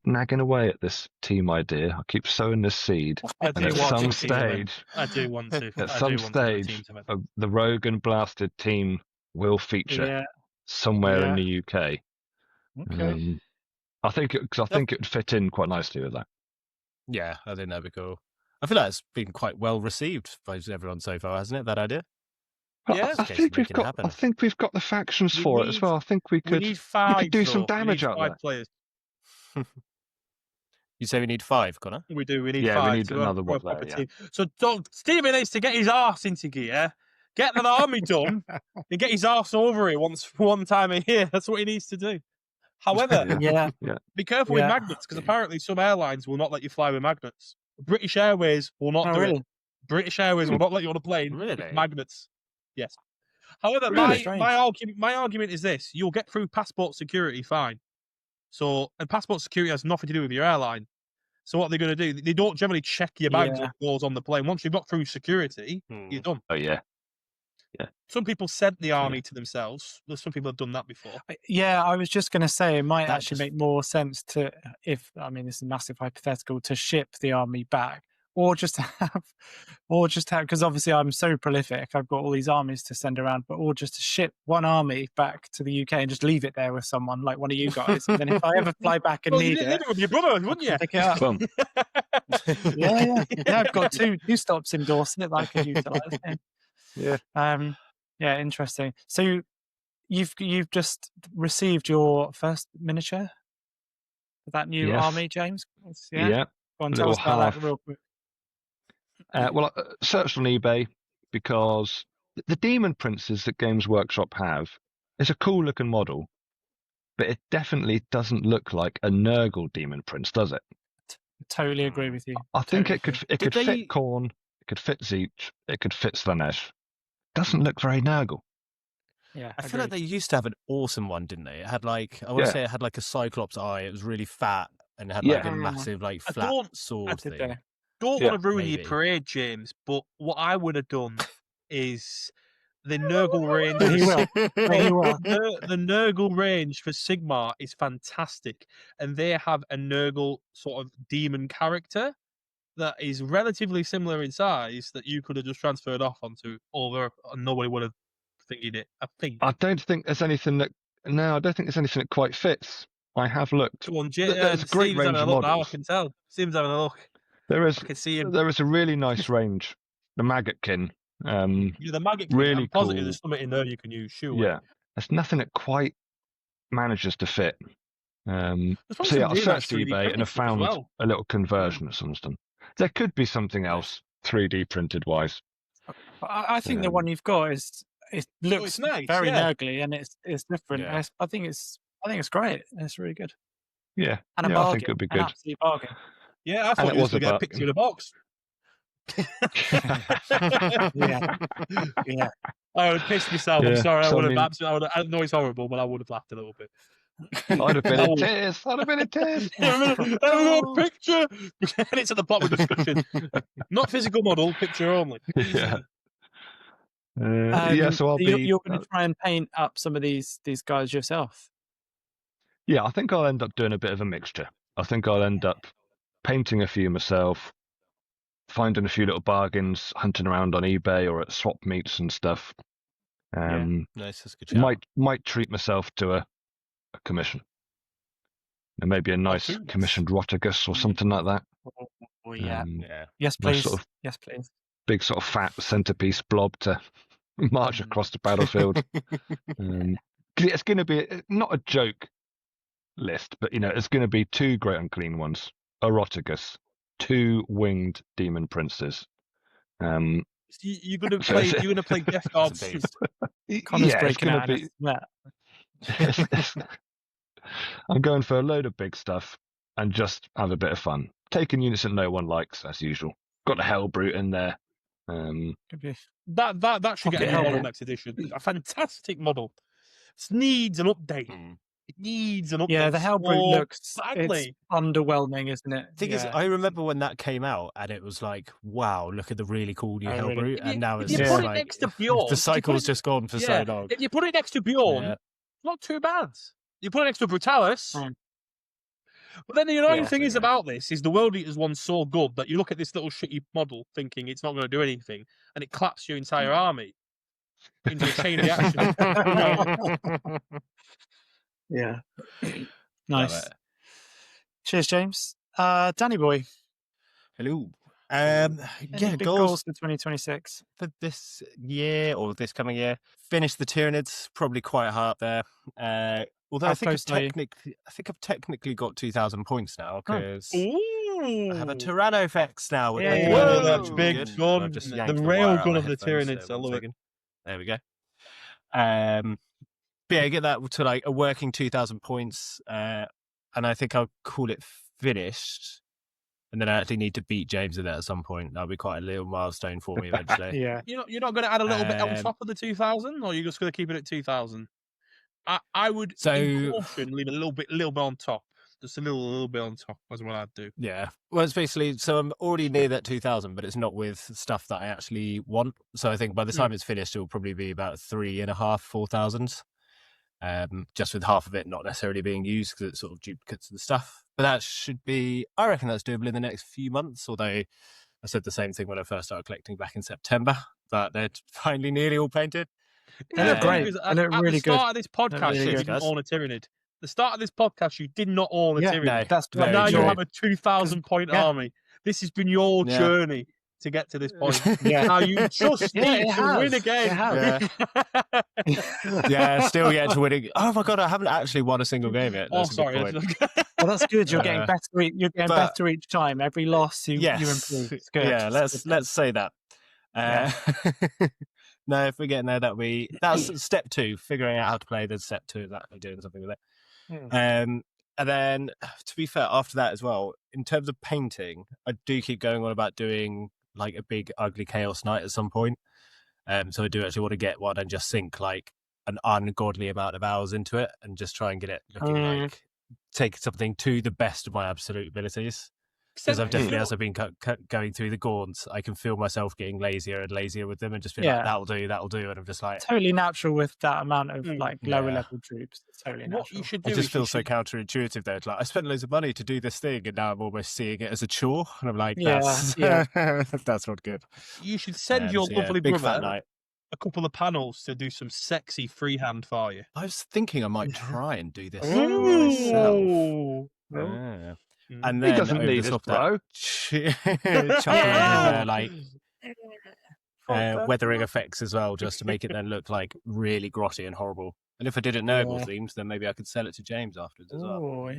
nagging away at this team idea. I keep sowing this seed. I And do at want some to see them. stage, I do want to. at some stage, the Rogue and Blasted team will feature somewhere in the UK. Okay. I think it would fit in quite nicely with that. Yeah, I think that'd be cool. I feel like it's been quite well received by everyone so far, hasn't it? That idea. Yeah. I think we've got the factions for it as well. I think we could do some damage out there. Players. You say we need 5, Connor? We do. We need 5. Yeah, we need to another have a one proper there, team. So Stephen needs to get his arse into gear, get an army done, and get his arse over it one time a year. That's what he needs to do. However, be careful with magnets, because apparently some airlines will not let you fly with magnets. British Airways will not do it. British Airways will not let you on a plane with magnets. Yes. However, my argument is this: you'll get through passport security fine. So, and passport security has nothing to do with your airline. So what they're going to do? They don't generally check your bags or goes on the plane. Once you've got through security, you're done. Oh yeah. Some people sent the army to themselves. Some people have done that before. Yeah, I was just going to say it might That actually just- make more sense to, this is a massive hypothetical, to ship the army back, or just have, because obviously I'm so prolific, I've got all these armies to send around, or just to ship one army back to the UK and just leave it there with someone like one of you guys. And then if I ever fly back and Well, need you'd it, leave it with your brother, wouldn't you? pick it up. Boom. Yeah, I've got two stops in Dorset that I could utilise. Yeah. Yeah, interesting. So you've just received your first miniature for that new Yes. army, James? Yeah. Go on, tell us Little about that half. real quick. Well, I searched on eBay because the Demon Princes that Games Workshop have is a cool looking model, but it definitely doesn't look like a Nurgle Demon Prince, does it? Totally agree with you. I think Totally it could Did fit they- Khorne, it could fit Zeech, it could fit Slanesh. Doesn't look very Nurgle. Yeah, I feel like they used to have an awesome one, didn't they? It had like, I want Yeah. to say it had like a Cyclops eye. It was really fat and it had Yeah. like a massive like I flat don't- sword did thing. they? Don't Yeah, want to ruin your maybe. parade, James, but what I would have done is the Nurgle range. But he will. But he will. The Nurgle range for Sigmar is fantastic, and they have a Nurgle sort of demon character that is relatively similar in size that you could have just transferred off onto over, and nobody would have thinking it. I think. I don't think there's anything that quite fits. I have looked. Come on, There's a great Steve's range having of a look now. I models. can tell. Steve's having a look. There is I can see him. a really nice range. The Maggotkin. Yeah, the Maggot King, Really I'm positive cool. there's something in there you can use. Sure. Yeah, there's nothing that quite manages to fit. There's probably So yeah, some I really nice searched 3D eBay and I printed stuff as found well. a little conversion of something. There could be something else 3D printed wise. I think the one you've got it looks it's nice, very yeah. nurgly and it's different. Yeah. I think it's great. It's really good. Yeah, And a yeah, bargain. I think it would be An good. absolute bargain. Yeah, I thought it you was was going to get a about- picture in a box. Yeah. I would have pissed myself. I'm Yeah, sorry. so I I mean- know it's horrible, but I would have laughed a little bit. I'd have been I in would- tears. I'd have been in tears. Have a picture. And it's at the bottom of the discussion. Not physical model, picture only. Yeah. Yeah, so I'll be. You're going to try and paint up some of these guys yourself. Yeah, I think I'll end up doing a bit of a mixture. I think I'll end up painting a few myself, finding a few little bargains, hunting around on eBay or at swap meets and stuff. Nice, that's a good shout. Might treat myself to a commission. And maybe a nice too. commissioned Rotigus or something like that. Oh, yeah. Yeah. Yes, nice please. sort of- Yes, please. Big sort of fat centerpiece blob to march across the battlefield. 'Cause it's going to be not a joke list, but it's going to be 2 great unclean ones, a Rotigus, 2 winged demon princes. You're going to play Death Guard It's a Soup. beast. Connor's it's breaking gonna out. be. Yeah. I'm going for a load of big stuff and just have a bit of fun. Taking units that no one likes, as usual. Got the Hellbrute in there. Could be. That should get a new Okay. model next edition. A fantastic model. It needs an update. It needs an update. Yeah, the Hellbrute so looks badly. it's underwhelming, isn't it? Thing is, I remember when that came out, and it was like, "Wow, look at the really cool new Oh, Hellbrute!" really? And now it's If you just put it like next to Bjorn, the cycle's just gone for so long. If you put it next to Bjorn, Yeah. it's not too bad. You put it next to Brutalis. Mm. But then the annoying Yeah, thing is yeah. about this is the World Eaters one's so good that you look at this little shitty model thinking it's not going to do anything, and it claps your entire army into a chain reaction. Yeah. Love Nice. it. Cheers, James. Danny boy. Hello. Any Yeah, big goals goals for 2026. for this year or this coming year. Finish the Tyranids, probably quite high up there. Although How I think close are you? I've technically got 2,000 points now because Ooh. I have a Tyrannofex now. With Yeah. like, Whoa, which that's is big good. gun. I've just The yanked rail wire out gun my of the headphones, Tyranids, so I one love it. second. There we go. But yeah, get that to like a working 2,000 points, and I think I'll call it finished. And then I actually need to beat James in that at some point. That'll be quite a little milestone for me eventually. Yeah. You're not going to add a little bit on Um, top of the 2,000, or you're just going to keep it at 2,000? I would, So- in caution, leave a little bit on top. Just a little bit on top is what I'd do. Yeah. Well, it's basically, so I'm already near that 2,000, but it's not with stuff that I actually want. So I think by the time it's finished, it'll probably be about 3,500, 4,000. Just with half of it not necessarily being used because it's sort of duplicates of the stuff. But that should be, I reckon that's doable in the next few months. Although I said the same thing when I first started collecting back in September, that they're finally nearly all painted. They look great. They look really At the good. start of this podcast, really you good. didn't own a Tyranid. The start of this podcast, you did not own a Tyranid. No, That's But now true. you have a 2,000 point army. This has been your journey to get to this point. Now you just need to win again. Still yet to winning. Oh my god, I haven't actually won a single game yet. Oh, That's a good sorry. point. Well, that's good. You're getting better. You're getting better each time. Every loss, you improve. It's good. Yeah, let's say that. No, if we're getting there, that's step 2. Figuring out how to play. Then step 2 is actually doing something with it. And then, to be fair, after that as well, in terms of painting, I do keep going on about doing like a big ugly chaos night at some point. So I do actually want to get one and just sink like an ungodly amount of hours into it and just try and get it looking like take something to the best of my absolute abilities. Because I've definitely, as I've been going through the Gaunts, I can feel myself getting lazier and lazier with them and just be like, that'll do. And I'm just like... Totally natural with that amount of like lower level troops. It's totally natural. What you should do it just feels so counterintuitive though. It's like, I spent loads of money to do this thing and now I'm almost seeing it as a chore. And I'm like, that's not good. You should send your lovely brother night. a couple of panels to do some sexy freehand for you. I was thinking I might try and do this myself. And then he doesn't need his bro. Like weathering effects as well, just to make it then look like really grotty and horrible. And if I did it noble themes, then maybe I could sell it to James afterwards as well.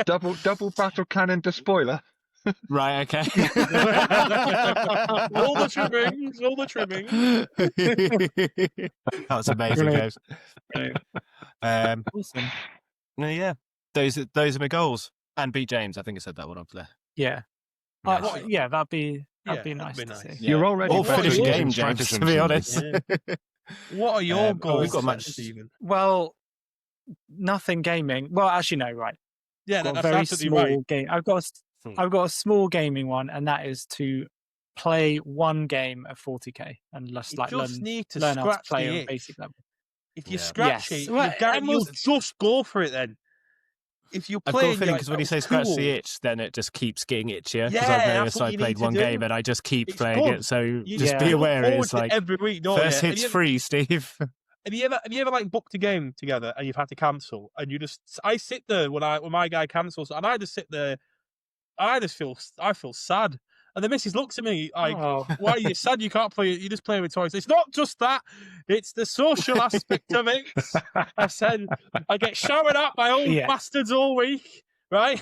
Double battle cannon to spoiler. Right, okay. all the trimmings. That's amazing, James. Awesome. Yeah, those are my goals. And beat James. I think I said that one up there. Yeah. Nice. That'd be nice to see. You're already finish a game, James, to be honest. What are your goals, we've got much, Stephen? Well, nothing gaming. Well, actually, no, right. Yeah, I've got that's a very absolutely small right. game. I've got a small gaming one, and that is to play one game of 40k and just like learn how to play on basic level. If you scratch it, you'll just go for it then. If you play, I've got a feeling because when you say scratch the itch, then it just keeps getting itchier. Because I've noticed I played one game and I just keep playing it. So just be aware, it's like every week, first hit's free, Steve. Have you ever like booked a game together and you've had to cancel and I sit there when my guy cancels and I just sit there, I feel sad. And the missus looks at me like, why are you sad? You can't play it. You just play with toys. It's not just that. It's the social aspect of it. I said, I get showered at by old bastards all week, right?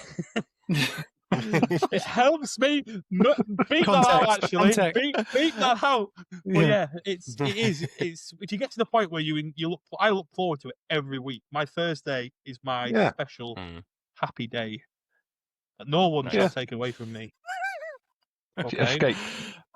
It helps me beat that out, actually. Beat that out. But it's if you get to the point where I look forward to it every week. My Thursday is my special happy day. That no one shall take away from me. Okay. Escape.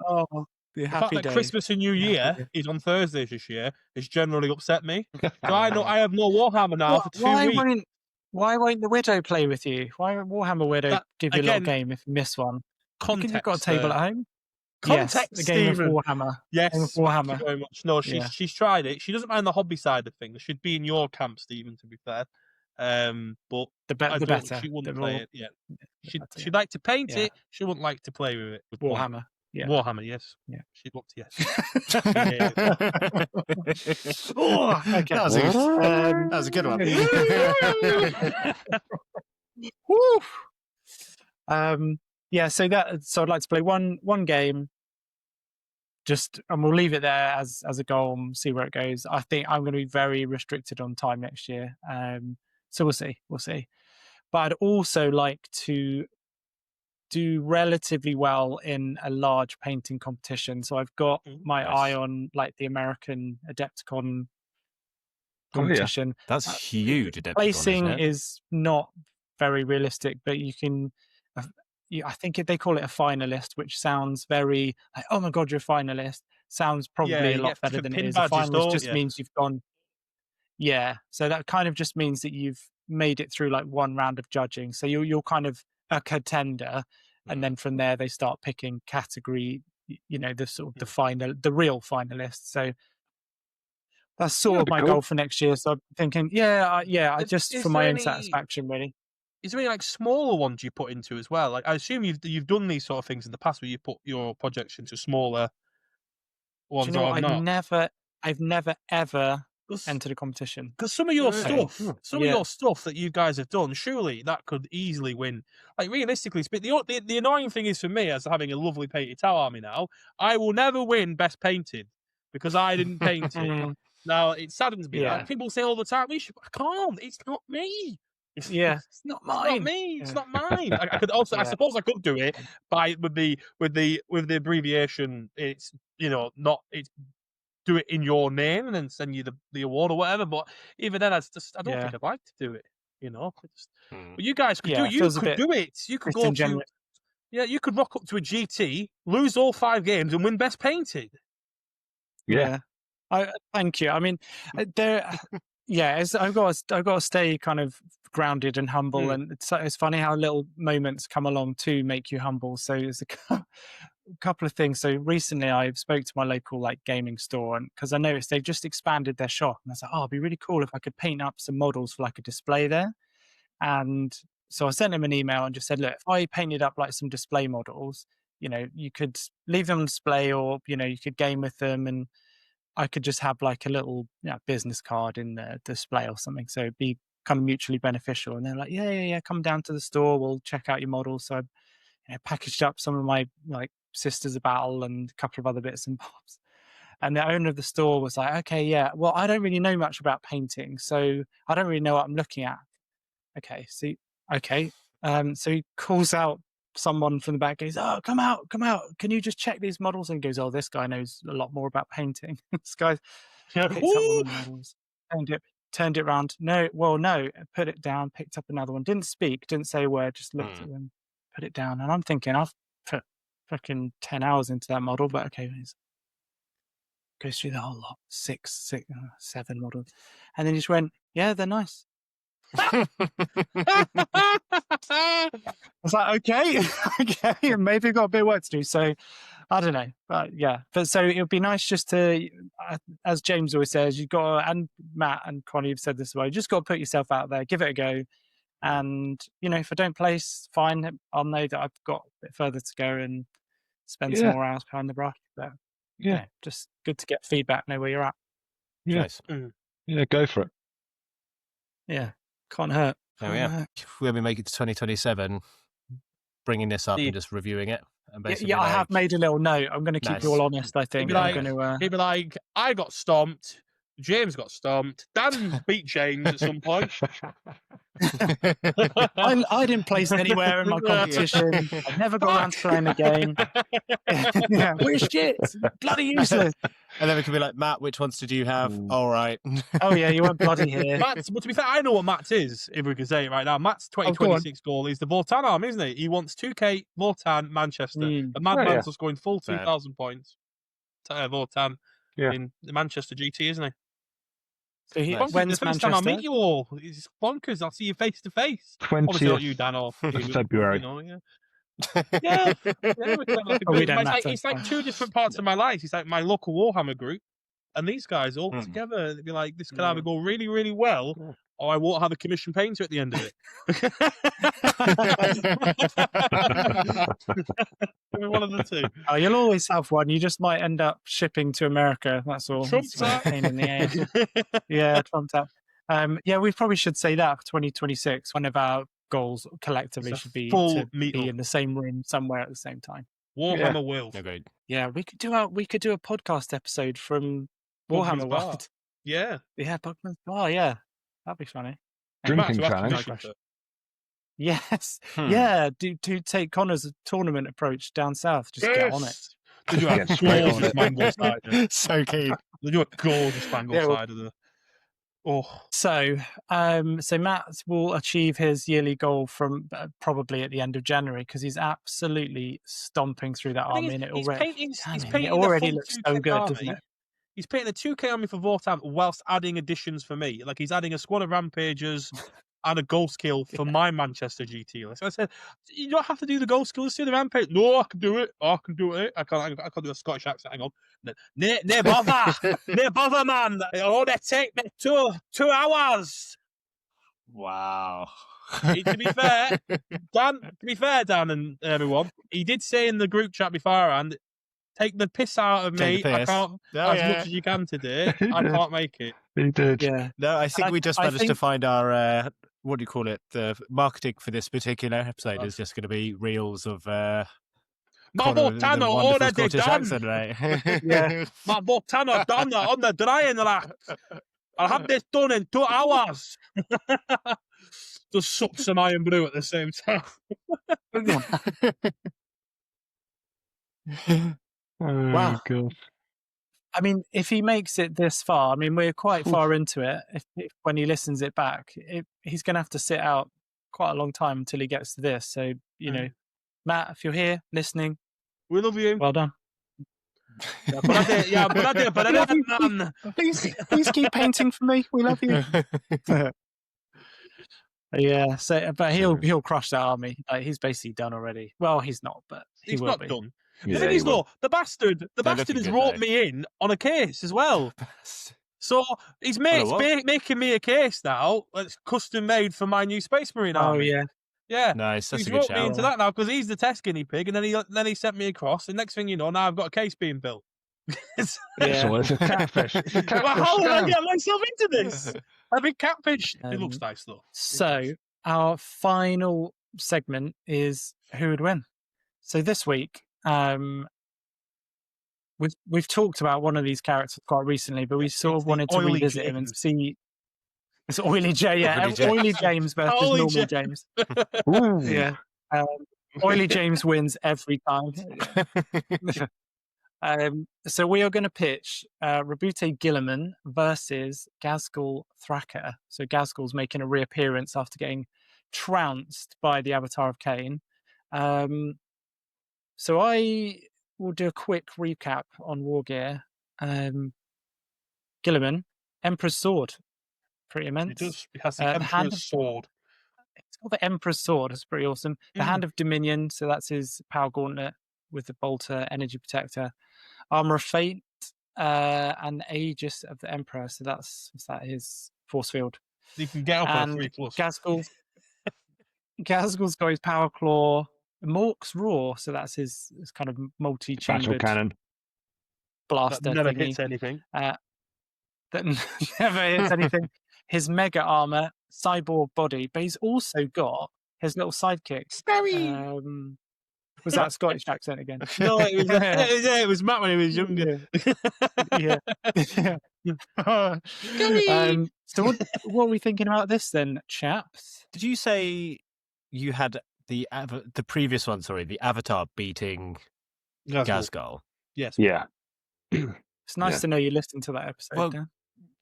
Oh, the fact that Christmas and New Year is on Thursdays this year has generally upset me. So I know I have no Warhammer now for 2 weeks. Why won't the Widow play with you? Why won't Warhammer Widow give you a little game if you miss one? Context. You've got a table at home. Context, the game Stephen. of Warhammer. Yes, Warhammer. Thank you very much. No, she's tried it. She doesn't mind the hobby side of things. She'd be in your camp, Stephen, to be fair. But the better. She wouldn't play it. Yeah, she'd like to paint it. She wouldn't like to play with it. With Warhammer. Yeah. Warhammer, yes. Yeah. She'd love to, yes. Okay. That was a good one. So I'd like to play one game. And we'll leave it there as a goal and see where it goes. I think I'm going to be very restricted on time next year. So we'll see. But I'd also like to do relatively well in a large painting competition. So I've got my eye on like the American Adepticon competition. That's huge. Adepticon, placing is not very realistic, but you can. I think they call it a finalist, which sounds very like, oh my god, you're a finalist. Sounds probably a lot better than it is. A finalist just means you've gone. Yeah, so that kind of just means that you've made it through like one round of judging. So you're kind of a contender, and then from there they start picking category, the sort of the real finalists. So that's sort of my goal for next year. So I'm thinking, I just for my own satisfaction, really. Is there any like smaller ones you put into as well? Like I assume you've done these sort of things in the past where you put your projects into smaller ones. Do you know what? I've never ever Because entered a competition. some of your stuff, of your stuff that you guys have done, surely that could easily win. Like realistically speaking, the annoying thing is for me as having a lovely painted tower army now, I will never win best painted because I didn't paint it. Now it saddens me. Like, people say all the time, I can't. It's not me. It's not mine. It's not me. It's not mine. I could also, I suppose, I could do it with the abbreviation. It's not it's. Do it in your name and then send you the award or whatever. But even then, I don't think I'd like to do it. But you guys could do it. You could do it. You could go to you could rock up to a GT, lose all 5 games, and win best painted. Yeah. Thank you. I mean, I've got to stay kind of grounded and humble, and it's funny how little moments come along to make you humble. So there's a couple of things. So recently I spoke to my local like gaming store, and because I noticed they've just expanded their shop, and I was like, it'd be really cool if I could paint up some models for like a display there. And so I sent him an email and just said, look, if I painted up like some display models, you could leave them on display, or you could game with them, and I could just have like a little business card in the display or something, so it'd be kind of mutually beneficial. And they're like, yeah, come down to the store, we'll check out your models. So I packaged up some of my like Sisters of Battle and a couple of other bits and bobs. And the owner of the store was like, okay, well, I don't really know much about painting, so I don't really know what I'm looking at. So he calls out someone from the back, goes, come out, can you just check these models? And goes, this guy knows a lot more about painting. This guy picked up one of the models, turned it around. No, put it down, picked up another one, didn't speak, didn't say a word, just looked at them, put it down. And I'm thinking, I've put fucking 10 hours into that model, but goes through the whole lot, 7 models, and then he just went, yeah, they're nice. I was like, okay, maybe I've got a bit of work to do. So I don't know, but so it would be nice just to, as James always says, you've got, and Matt and Connie have said this as well, you just got to put yourself out there, give it a go. And if I don't place, fine, I'll know that I've got a bit further to go and spend some more hours behind the brush. But just good to get feedback, know where you're at. Nice. Yeah, go for it. Yeah, can't hurt. When we make it to 2027, bringing this up and just reviewing it. And basically I have made a little note. I'm going to keep you all honest, I think. He'd be like, I got stomped. James got stomped. Dan beat James at some point. I didn't place anywhere in my competition. I never got around to playing the game. We're shit. Bloody useless. And then we could be like, Matt, which ones did you have? All right. Oh, yeah, you weren't bloody here. But to be fair, I know what Matt's is, if we can say it right now. Matt's 2026 goal is the Vortan arm, isn't it? He wants 2K, Vortan, Manchester. And Man's just going full 2,000 points. Vortan in the Manchester GT, isn't he? So when's the first time I meet you all? It's bonkers. I'll see you face to face. 20th not you, Dan, or February. It's like 2 different parts of my life. It's like my local Warhammer group and these guys all together. They'd be like, this could either go really, really well, or I won't have a commission painter at the end of it. One of the two. Oh, you'll always have one. You just might end up shipping to America. That's all. Trump's out. Pain in the ass. Yeah, Trump's out. We probably should say that for 2026. One of our goals collectively should be to be in the same room somewhere at the same time. Warhammer World. Agreed. Yeah, we could do a podcast episode from Warhammer World. Yeah. Yeah, Buckman's Bar. Yeah, that'd be funny. Drinking challenge. Yes. Yeah. Do take Connor's tournament approach down south. Just get on it. They do a gorgeous mango side. So keen. They do a gorgeous mango side of the. So Matt will achieve his yearly goal from probably at the end of January, because he's absolutely stomping through that army, and it already looks so good, doesn't it? he's painting a 2K army for Vortam whilst adding additions for me. Like he's adding a squad of Rampagers and a Ghost Kill for my Manchester GT list. So I said, you don't have to do the Ghost Kill, just do the Rampage. No, I can do it. I can do it. I can't do a Scottish accent. Hang on. No bother. No bother, man. Oh, they take me 2 hours. Wow. To be fair, Dan and everyone, he did say in the group chat beforehand, take the piss out of me. I can't much as you can today. I can't make it. He did. Yeah. No, I think we just managed to find our what do you call it? The marketing for this particular episode is just going to be reels of My Connor, Vortano the wonderful already Scottish done. accent, right? Yeah. My Vortano done on the drying rack. I'll have this done in 2 hours. Just suck some iron brew at the same time. Oh, God. I mean, if he makes it this far, I mean, we're quite far into it. If when he listens it back, he's going to have to sit out quite a long time until he gets to this. So, you know, Matt, if you're here listening, We love you. well done. Man. Please keep painting for me. We love you. Yeah. So, but he'll crush that army. Like, he's basically done already. Well, he's not, but he He's will not be. done. Yeah, The thing he is, will. though, the bastard looking has good, wrote though. me in on a case as well. So his mate's what? making me a case now that's custom made for my new Space Marine Oh army. yeah. Yeah. Nice, that's He's a good wrote me shout. into that now because he's the test guinea pig, and then he sent me across. And next thing you know, now I've got a case being built. So it's a catfish. It's a catfish How did I scam. get myself into this? I've been catfished. It looks Um, nice though. So our final segment is who would win. So this week, we've talked about one of these characters quite recently, but we sort It's of the wanted to Oily revisit him and James. see. It's Oily James, yeah, Oily James. Oily James versus Oily normal James. James. Ooh. Yeah, Oily James wins every time. So we are going to pitch Rabute Gilliman versus Gazgul Thraka. So Gazgul's making a reappearance after getting trounced by the Avatar of Cain. So I will do a quick recap on War Gear. Gilliman, Emperor's Sword, pretty immense. It has the Hand Emperor's of- sword. It's called the Emperor's Sword. It's pretty awesome. The Hand of Dominion, so that's his power gauntlet with the bolter, energy protector. Armor of Fate, and the Aegis of the Emperor. So that's his force field. You can get up And on 3+. Gazgul's got his power claw, Mork's Roar. So that's his kind of Battle multi-chambered cannon. blaster That never thingy. hits anything. That never hits anything. His mega armor, cyborg body, but he's also got his little sidekick. Was that Scottish accent again? No, it was Matt when he was younger. Yeah. So what are we thinking about this then, chaps? Did you say you had the previous one? Sorry, the Avatar beating Gazgul. Yes. Yeah. It's nice Yeah. to know you listened to that episode, Well, Dan.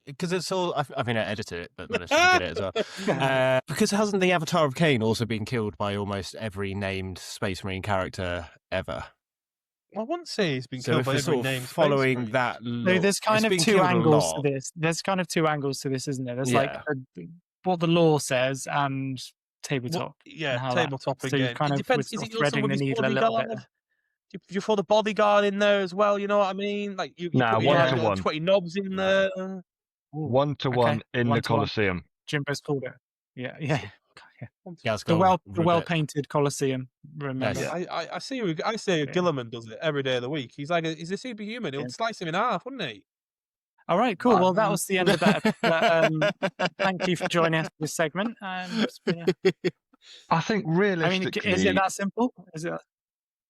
Because it's all, I mean, I edited it, but managed to get it as well. Because hasn't the Avatar of Cain also been killed by almost every named Space Marine character ever? I wouldn't say he's been So killed if by we're every sort of name. following that, No, there's kind of two angles to this. There's kind of two angles to this, isn't there? There's like what the law says and tabletop. Yeah, how tabletop so again. kind it of depends. we're Is it threading also the with his needle a little bit. bodyguard? Do you throw the bodyguard in there as well? You know what I mean? Like you Nah, put 1-to-1. 20 knobs in there. 1-to-1 in the 1-to-1. Colosseum. Jimbo's called it. Yeah. Gazgul, The well-painted Colosseum. Remember? Yes. I see. I say Gilliman does it every day of the week. He's a superhuman. He'll slice him in half, wouldn't he? All right, cool. Well, that was the end of that. Thank you for joining us for this segment. It's been I think I mean, realistically, is it that simple? Is it?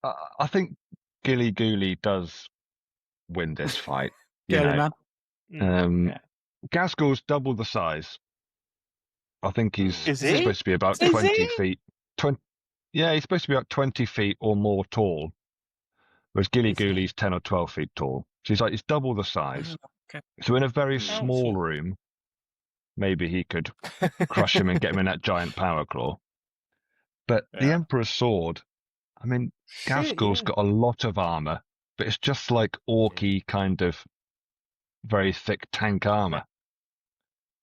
I think Gilly Gooley does win this fight. Yeah, man. Gazgul's double the size. I think he's Is he? supposed to be about Is 20 he? feet. Yeah, he's supposed to be about 20 feet or more tall, whereas Gilly Is he? Gooley's 10 or 12 feet tall. So he's double the size. Okay. So in a very Ouchie. small room, maybe he could crush him and get him in that giant power claw. But the Yeah. Emperor's Sword, I mean, Gazgul's got a lot of armor, but it's just like orky kind of very thick tank armor.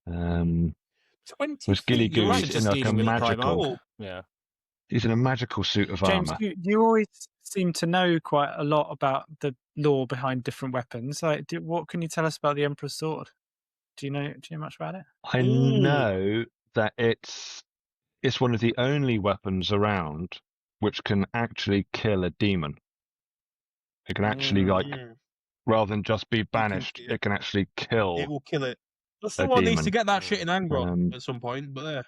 20 Was Gilly feet. You're right. Goose in Just like a dealing with magical? Primarch. Yeah. He's in a magical suit of James, armor. you always seem to know quite a lot about the lore behind different weapons. Like, what can you tell us about the Emperor's Sword? Do you know much about it? I know that it's one of the only weapons around which can actually kill a demon. It can actually rather than just be banished, it can actually kill. It will kill it. But a someone needs demon. to get that shit in Angron at some point. But there.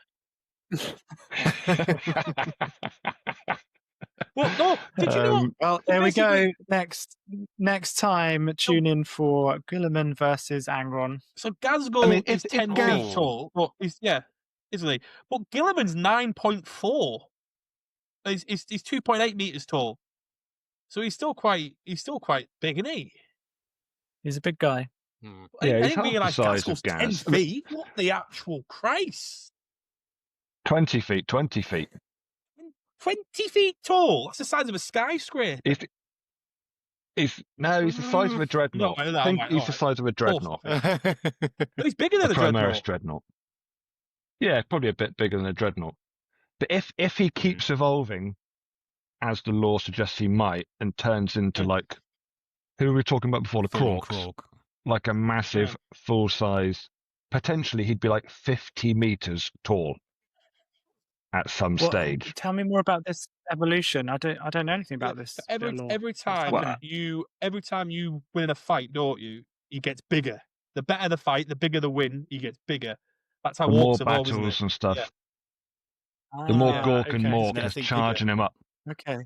Well, no. Did you know? Well, there we go. Next time, tune in for Guilliman versus Angron. So Gazgul is 10 Gaz- feet tall. Well, isn't he? But Gilliman's 9.4. He's 2.8 meters tall. So he's still quite big, isn't he? He's a big guy. I didn't realise Gazgul's 10 feet. What the actual Christ? 20 feet. 20 feet. 20 feet tall. That's the size of a skyscraper. He's the size of a dreadnought. I think he's the size of a dreadnought. But he's bigger than a Primaris dreadnought. dreadnought. Yeah, probably a bit bigger than a dreadnought. But if he keeps evolving, as the lore suggests he might, and turns into like who were we talking about before, the Crocs, like a massive full size. Potentially, he'd be like 50 meters tall at some stage. Tell me more about this evolution. I don't know anything about this. Every time you win a fight, don't you? He gets bigger. The better the fight, the bigger the win. He gets bigger. That's how The more orcs evolve, isn't battles it? and stuff. Yeah. The more Gork and okay. Mork is charging him up Okay.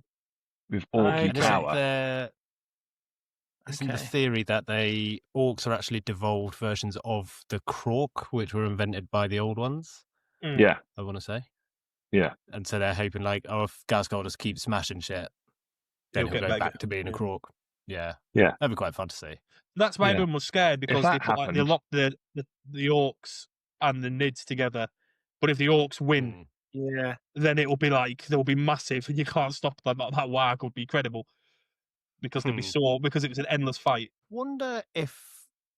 with orky power. Isn't the theory that the orcs are actually devolved versions of the Croc, which were invented by the old ones? Yeah. I want to say. Yeah. And so they're hoping like, if Gazgul just keeps smashing shit, then he'll go back to being a Croc. Yeah. Yeah. That'd be quite fun to see. That's why everyone was scared, because they happened, locked the orcs and the Nids together. But if the orcs win, then it will be like, they'll be massive and you can't stop them. That wag would be incredible. Because they'd be because it was an endless fight. Wonder if,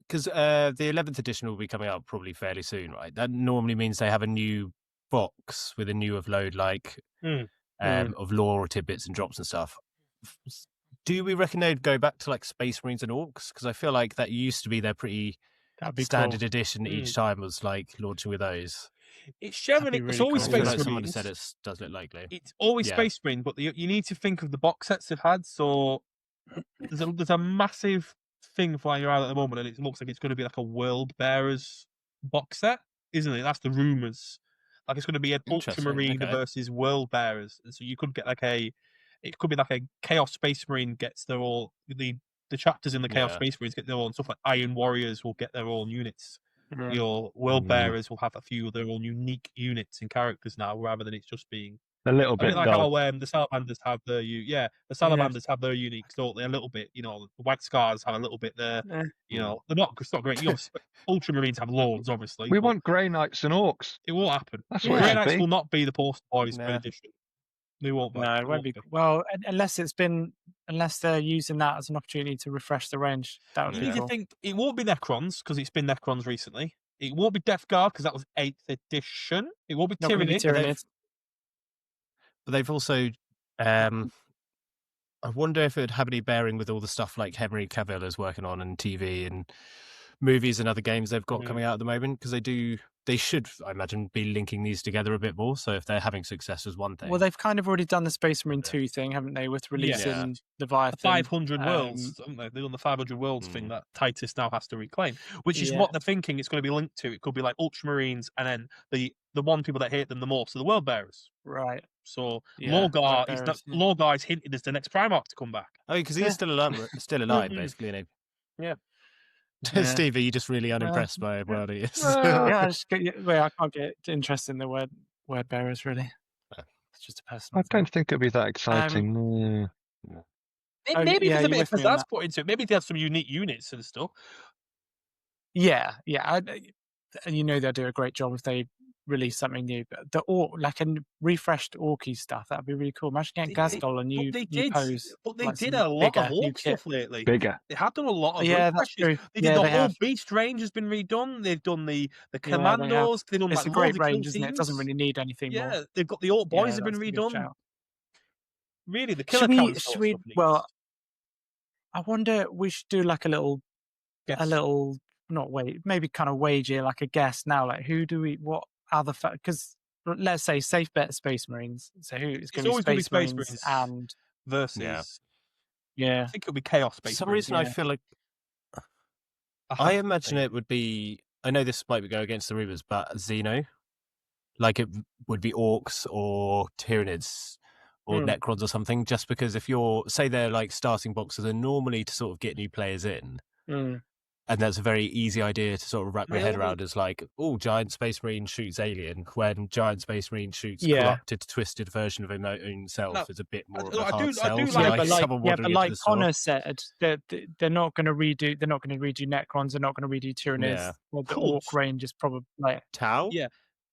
because the 11th edition will be coming out probably fairly soon, right? That normally means they have a new box with a new upload, like of lore or tidbits and drops and stuff. Do we reckon they'd go back to like Space Marines and Orcs? Because I feel like that used to be their pretty standard edition each time, was like launching with those. It's generally it's always Space Marines. Someone said it does look likely. It's always Space Marine, but you need to think of the box sets they've had. So there's a massive thing flying around at the moment, and it looks like it's going to be like a World Bearers box set, isn't it? That's the rumors. Like it's going to be an Ultramarine versus World Bearers, and so you could get it could be like a Chaos Space Marine gets their all the chapters in the Chaos Space Marines get their own stuff. Like Iron Warriors will get their own units. Your World Bearers will have a few of their own unique units and characters now, rather than it's just being a little bit like how the Salamanders have their Salamanders have their uniques, don't they? A little bit, the White Scars have a little bit there. They're not great. Ultramarines have lords, obviously. We want Grey Knights and Orcs. It won't happen. That's what Grey Knights will not be the poster boys per edition. They won't. No, it won't be. Well, unless they're using that as an opportunity to refresh the range. That would be cool. Think it won't be Necrons, because it's been Necrons recently. It won't be Death Guard, because that was 8th edition. It won't be Tyranids. But they've also, I wonder if it would have any bearing with all the stuff like Henry Cavill is working on and TV and movies and other games they've got coming out at the moment, because they should, I imagine, be linking these together a bit more. So if they're having success as one thing. Well, they've kind of already done the Space Marine 2 thing, haven't they, with releasing Leviathan. The 500 worlds, haven't they? They've done the 500 worlds thing that Titus now has to reclaim, which is what they're thinking it's going to be linked to. It could be like Ultramarines, and then the one people that hate them the most are the World Bearers. Right. So Lorgar is hinted as the next Primarch to come back. Oh, because he's still alive, basically. Isn't he? Yeah. Steve, are you just really unimpressed by how well he is? I can't get interest in the word bearers, really. It's just a personal I don't think it'd be that exciting. Maybe there's a bit of pizzazz put into it. Maybe they have some unique units and stuff. Yeah. And they'll do a great job if they release something new. But the like a refreshed Orky stuff, that'd be really cool. Imagine getting Gazdol and new pose. But they like did some a lot of bigger new orc stuff lately. Bigger. They have done a lot of Yeah, that's refreshes. true. They did Yeah, the they whole have. beast range has been redone. They've done the Yeah, they have. commandos. They've done It's like a great loads of cool range, isn't it? It doesn't teams. really need anything more. Yeah, they've got the orc boys Yeah, have been that's a good redone. shout. Really, the killer Should we? council Should we? stuff needs. Well, I wonder. We should do like a little, Guess. not wait, maybe kind of wager, like a guess now. Like, who do we? What other? Because let's say safe bet Space Marines. So who is going to be Space Marines and versus? Yeah, I think it'll be Chaos Space. For some Marines. reason, I feel like I imagine it would be. I know this might go against the rumors, but Xeno, like it would be orcs or Tyranids or Necrons or something. Just because if you're, say, they're like starting boxes, are normally to sort of get new players in. And that's a very easy idea to sort of wrap your head around as like, oh, Giant Space Marine shoots alien, when Giant Space Marine shoots corrupted, twisted version of his own self is a bit more of a hard sell. But like Connor said, they're not going to redo. They're not going to redo Necrons. They're not going to redo Tyranids. Yeah. Well, the Orc range is probably like Tau. Yeah.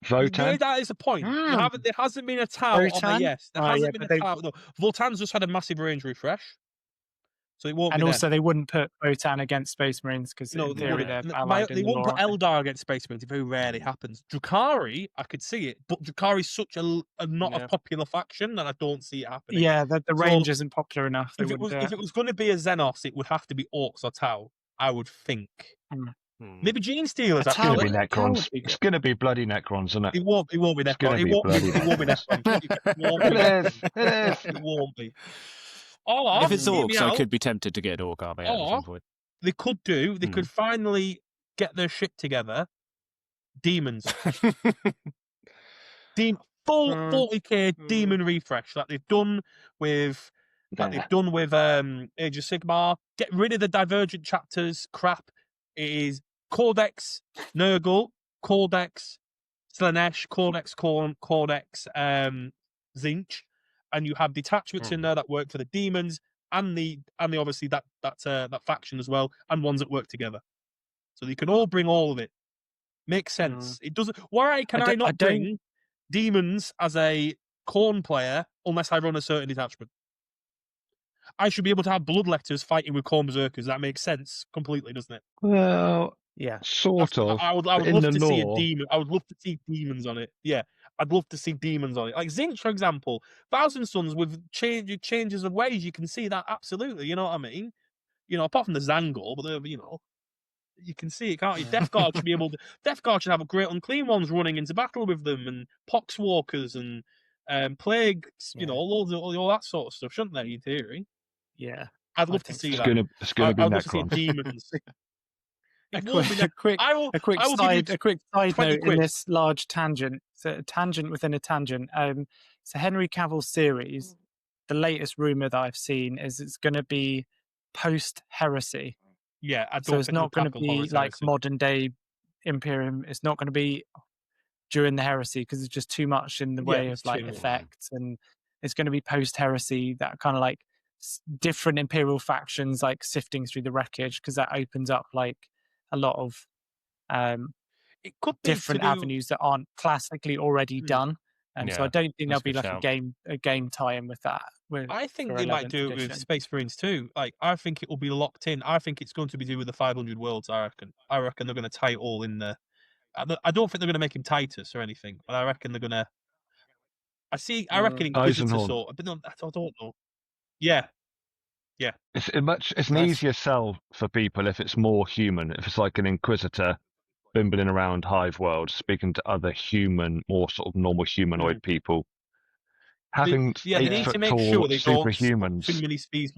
Votan? That is a point. There hasn't been a Tau on the yes. There hasn't been a Tau. No. Votan's just had a massive range refresh. So it won't and be also they wouldn't put Votan against Space Marines because no, they wouldn't put Eldar against Space Marines. It very rarely happens. Drukhari, I could see it, but Drukhari's such a not a popular faction that I don't see it happening. Yeah, the range isn't popular enough. If it was going to be a Xenos, it would have to be Orcs or Tau, I would think. Maybe Gene Stealers. It's going to be Necrons. It's going to be bloody Necrons, isn't it? It won't be Necrons. It won't be Necrons. It won't be. Or, if it's orcs, I could be tempted to get an orc army at some point. They could finally get their shit together. Demons. Full 40k demon refresh like they've done with Age of Sigmar. Get rid of the Divergent chapters crap. It is Codex Nurgle, Codex Slanesh, Codex Korn, Codex Zinch. And you have detachments in there that work for the demons and the obviously that faction as well, and ones that work together. So you can all bring all of it. Makes sense. It doesn't. Why can I not bring demons as a Khorne player unless I run a certain detachment? I should be able to have bloodletters fighting with Khorne berserkers. That makes sense completely, doesn't it? Well, yeah, sort of. I would love to see a demon. I would love to see demons on it. Yeah. I'd love to see demons on it. Like Zinch, for example, Thousand Suns with changes of ways, you can see that absolutely. You know what I mean? You know, apart from the Zangor, but you can see it, can't you? Death Guard should be able to. Death Guard should have a great unclean ones running into battle with them, and Poxwalkers and plagues. You know, all that sort of stuff, shouldn't they? In theory. Yeah, I'd love to see that. It's going to be I'd love to see Necrons. demons. A quick side note in this large tangent. So a tangent within a tangent. So Henry Cavill series, the latest rumor that I've seen is it's going to be post heresy. Yeah, so it's not going to be like modern day Imperium. It's not going to be during the heresy because it's just too much in the way of like effects, and it's going to be post heresy. That kind of like different Imperial factions like sifting through the wreckage, because that opens up like a lot of it could be different avenues that aren't classically already done, and so I don't think there'll be like a game tie-in with that. I think they might do it with Space Marines too. Like I think it will be locked in. I think it's going to be do with the 500 worlds. I reckon they're going to tie it all in there. I don't think they're going to make him Titus or anything, but I reckon they're going to. I reckon Inquisitor sort, but no, I don't know. Yeah. It's an easier sell for people if it's more human. If it's like an Inquisitor bimbling around Hive World, speaking to other human, more sort of normal humanoid people. Having they need to make sure they superhumans. Don't too many Space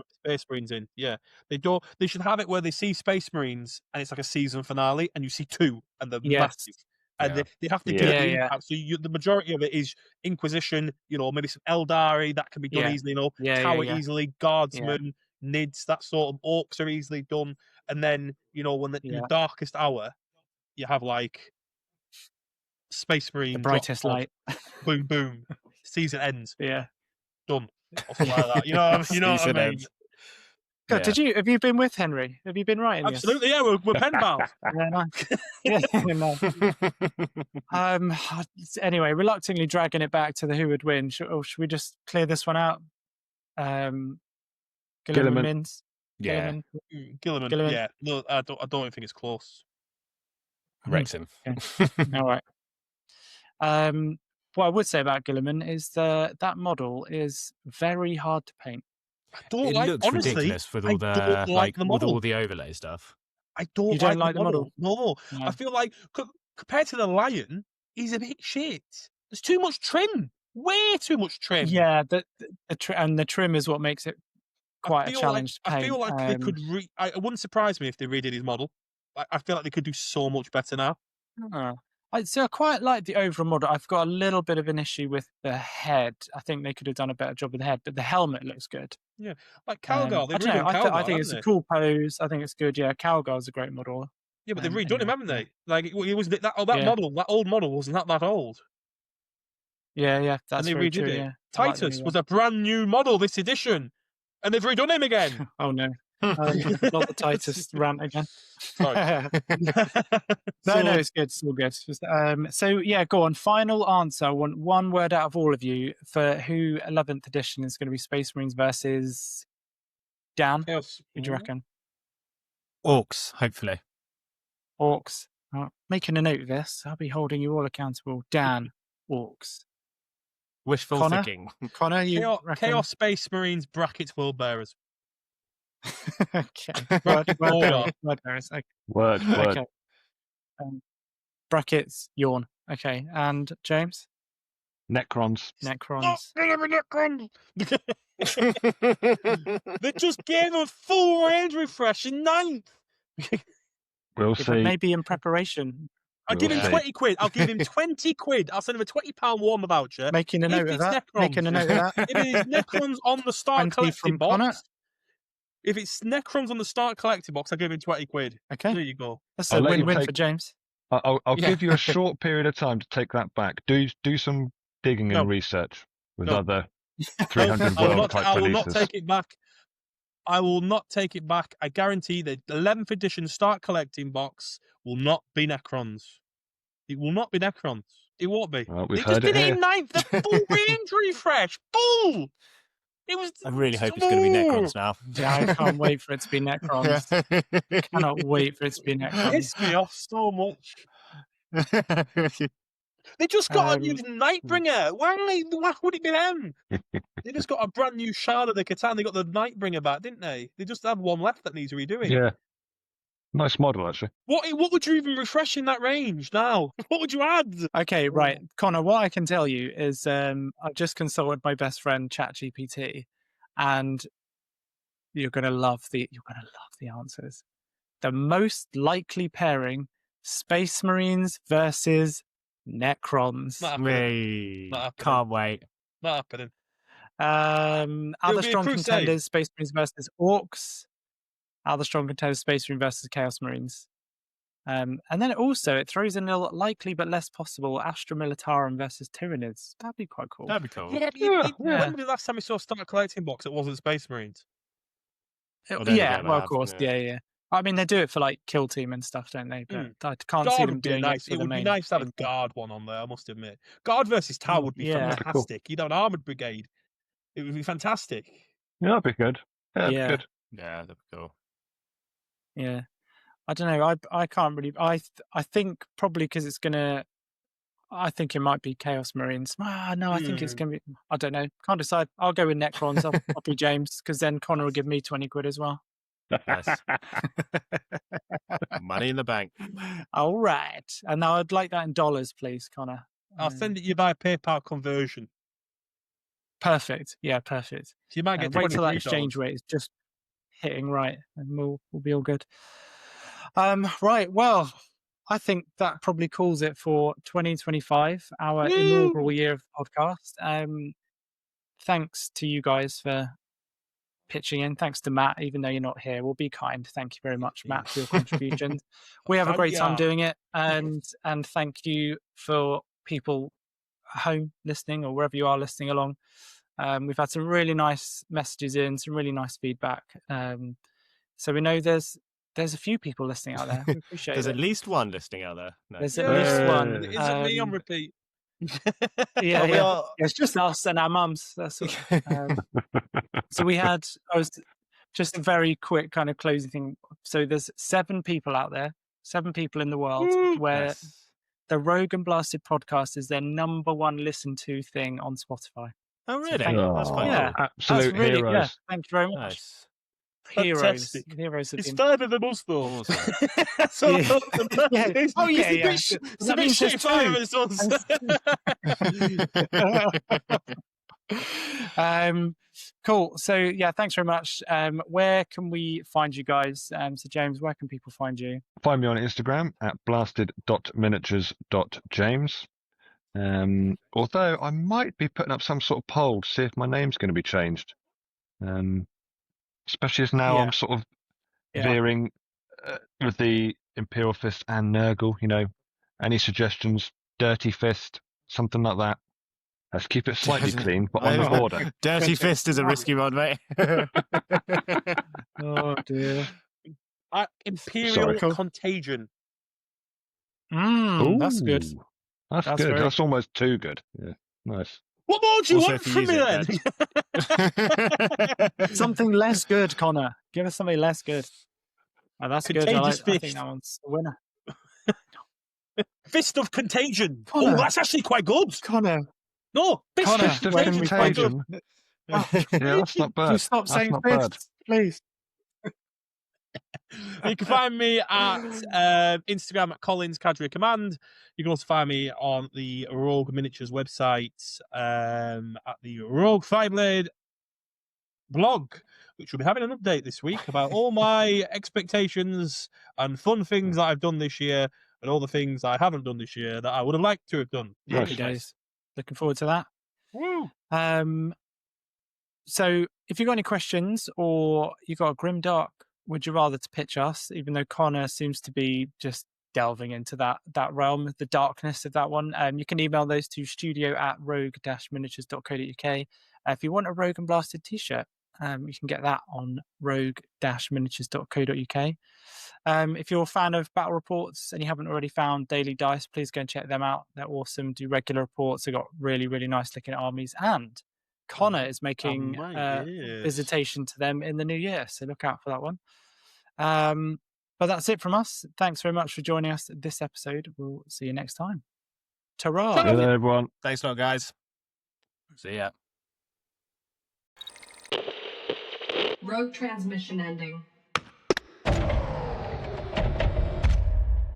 Marines in. Yeah, they don't. They should have it where they see Space Marines and it's like a season finale, and you see two, and they're massive. And they have to get the impact. So the majority of it is Inquisition. You know, maybe some Eldari that can be done easily. You know, Tower easily, Guardsmen, Nids, that sort of Orcs are easily done. And then in the darkest hour, you have like Space Marines, the brightest light. Boom, boom. Season ends. Yeah, done. Or something like that. You know what I mean? God, have you been with Henry? Have you been writing this? Absolutely, yeah. We're pen pals. Yeah, nice. No. Anyway, reluctantly dragging it back to the who would win. Should we just clear this one out? Gilliman Mince. Yeah. Gilliman. Yeah. No, I don't think it's close. Wrexham. Okay. All right. What I would say about Gilliman is that model is very hard to paint. It looks ridiculous with all the with all the overlay stuff. I don't. You don't like the model? No. I feel like compared to the lion, he's a bit shit. There's too much trim. Way too much trim. Yeah, the trim is what makes it quite a challenge to paint. I feel like they could. It wouldn't surprise me if they redid his model. I feel like they could do so much better now. I quite like the overall model. I've got a little bit of an issue with the head. I think they could have done a better job with the head, but the helmet looks good. Yeah, like Calgar. I don't know. I think it's a cool pose. I think it's good. Yeah, Calgar's a great model. Yeah, but they've redone him, haven't they? Like it was that model. That old model wasn't that old. Yeah, that's very true. It. Yeah. Titus was a brand new model this edition, and they've redone him again. Oh no. Not the Titus rant again. Sorry. No, it's good. It's all good. So yeah, go on. Final answer. I want one word out of all of you for who 11th edition is going to be Space Marines versus Dan. Yes. What do you reckon? Orcs, hopefully. Orcs. Making a note of this. I'll be holding you all accountable. Dan, Orcs. Wishful thinking. Connor, you Chaos Space Marines brackets World Bearers. Okay. Word bearers. Okay. Word. Okay. Brackets yawn. Okay. And James? Necrons. Necrons. They just gave a full range refresh in 9th. We'll see. Maybe in preparation. I'll give him 20 quid. I'll give him 20 quid. I'll send him a £20 Warhammer voucher. Making a note of that. Making a note of that. If it is Necrons on the start collecting box. If it's Necrons on the start collecting box, I'll give him 20 quid. Okay. There you go. That's a win-win for James. I'll give you a short period of time to take that back. Do some digging and research with other 300 world type releases. I will not take it back. I will not take it back. I guarantee the 11th edition start collecting box will not be Necrons. It will not be Necrons. It won't be. Well, they just did it in 9th. The full range refresh. Bull! I really hope it's going to be Necrons now. Yeah, I can't wait for it to be Necrons. Cannot wait for it to be Necrons. It pisses me off so much. They just got a new Nightbringer. Why would it be them? They just got a brand new Shard of the Catan. They got the Nightbringer back, didn't they? They just have one left that needs redoing. Yeah. Nice model, actually. What would you even refresh in that range now? What would you add? Okay, right. Connor, what I can tell you is I've just consulted my best friend ChatGPT, and you're gonna love the answers. The most likely pairing: Space Marines versus Necrons. Can't wait. Not happening. Other strong contenders: Space Marines versus Orcs. Other strong contenders: Space Marine versus Chaos Marines. And then it throws in a likely but less possible Astra Militarum versus Tyranids. That'd be quite cool. That'd be cool. Yeah. When was the last time we saw a start collecting box that wasn't Space Marines? Of course. Yeah. I mean, they do it for like Kill Team and stuff, don't they? But I can't see them doing it. It would be nice to have a Guard one on there, I must admit. Guard versus Tau would be fantastic. Cool. You'd have an armoured brigade. It would be fantastic. Yeah, that'd be good. Yeah, that'd be good. Yeah, that'd be cool. Yeah. I don't know. I can't really. I think probably because it's gonna. I think it might be Chaos Marines. No, I think it's gonna be. I don't know. Can't decide. I'll go with Necrons. I'll be James, because then Connor will give me 20 quid as well. Yes. Money in the bank. All right. And now I'd like that in dollars, please, Connor. I'll send it you by PayPal conversion. Perfect. Yeah, perfect. So you might get wait till that exchange rate is just hitting right, and we'll be all good. Right. Well, I think that probably calls it for 2025, our inaugural year of the podcast. Thanks to you guys for pitching in. Thanks to Matt, even though you're not here. We'll be kind. Thank you very much, Matt, for your contributions. We have a great time doing it, and thank you for people at home listening or wherever you are listening along. We've had some really nice messages in, some really nice feedback. So we know there's a few people listening out there. We appreciate There's it. at least one listening out there. No. There's at least one. Is it me on repeat? Yeah, we are- it's just us and our mums. That's all. So we had. I was just a very quick kind of closing thing. So there's 7 people out there, 7 people in the world where Nice. the Rogue and Blasted podcast is their #1 listened to thing on Spotify. Oh, really? thank- That's quite yeah. cool. Absolute That's really, heroes. yeah. Thank you very much. Nice. Heroes. Fantastic. Heroes have It's been. 5 of them us though. Awesome. So Yeah. Yeah. Oh, yeah, yeah. It's a That bit means shit there's 5 of us. Cool. So yeah, thanks very much. Where can we find you guys? So James, where can people find you? Find me on Instagram at blasted.miniatures.james. Although I might be putting up some sort of poll to see if my name's going to be changed. Especially as now Yeah. I'm sort of Yeah. veering with the Imperial Fist and Nurgle, any suggestions? Dirty Fist, something like that. Let's keep it slightly clean, but on the border. Dirty Fist is a risky one, mate. Oh dear. Imperial Sorry. Contagion. That's good. Ooh, That's That's good. very- That's almost too good. Yeah, nice. What more do you Also, want if you from use me it, then? Something less good, Connor. Give us something less good. Oh, that's good. I Contagious think Fist. that one's the winner. Fist of Contagion. Connor. Oh, that's actually quite good. Connor, No, Fist Connor, of Fist of where can we find you? Contagion. Yeah, that's not bad. Can you stop That's saying not bad. fist, please? You can find me at Instagram at Collins Cadre Command. You can also find me on the Rogue Miniatures website at the Rogue Fireblade blog, which will be having an update this week about all my expectations and fun things that I've done this year and all the things I haven't done this year that I would have liked to have done. Nice. Happy days. Looking forward to that. Woo! So if you've got any questions or you've got a grimdark, would you rather to pitch us, even though Connor seems to be just delving into that realm, the darkness of that one, you can email those to studio@rogue-miniatures.co.uk. If you want a Rogue and Blasted t-shirt, you can get that on rogue-miniatures.co.uk. If you're a fan of battle reports and you haven't already found Daily Dice, please go and check them out. They're awesome, do regular reports. They've got really, really nice looking armies. And Connor is making visitation to them in the new year, so look out for that one. But that's it from us. Thanks very much for joining us this episode. We'll see you next time. Ta-ra! Hello, everyone. Thanks a lot, guys. See ya. Rogue transmission ending.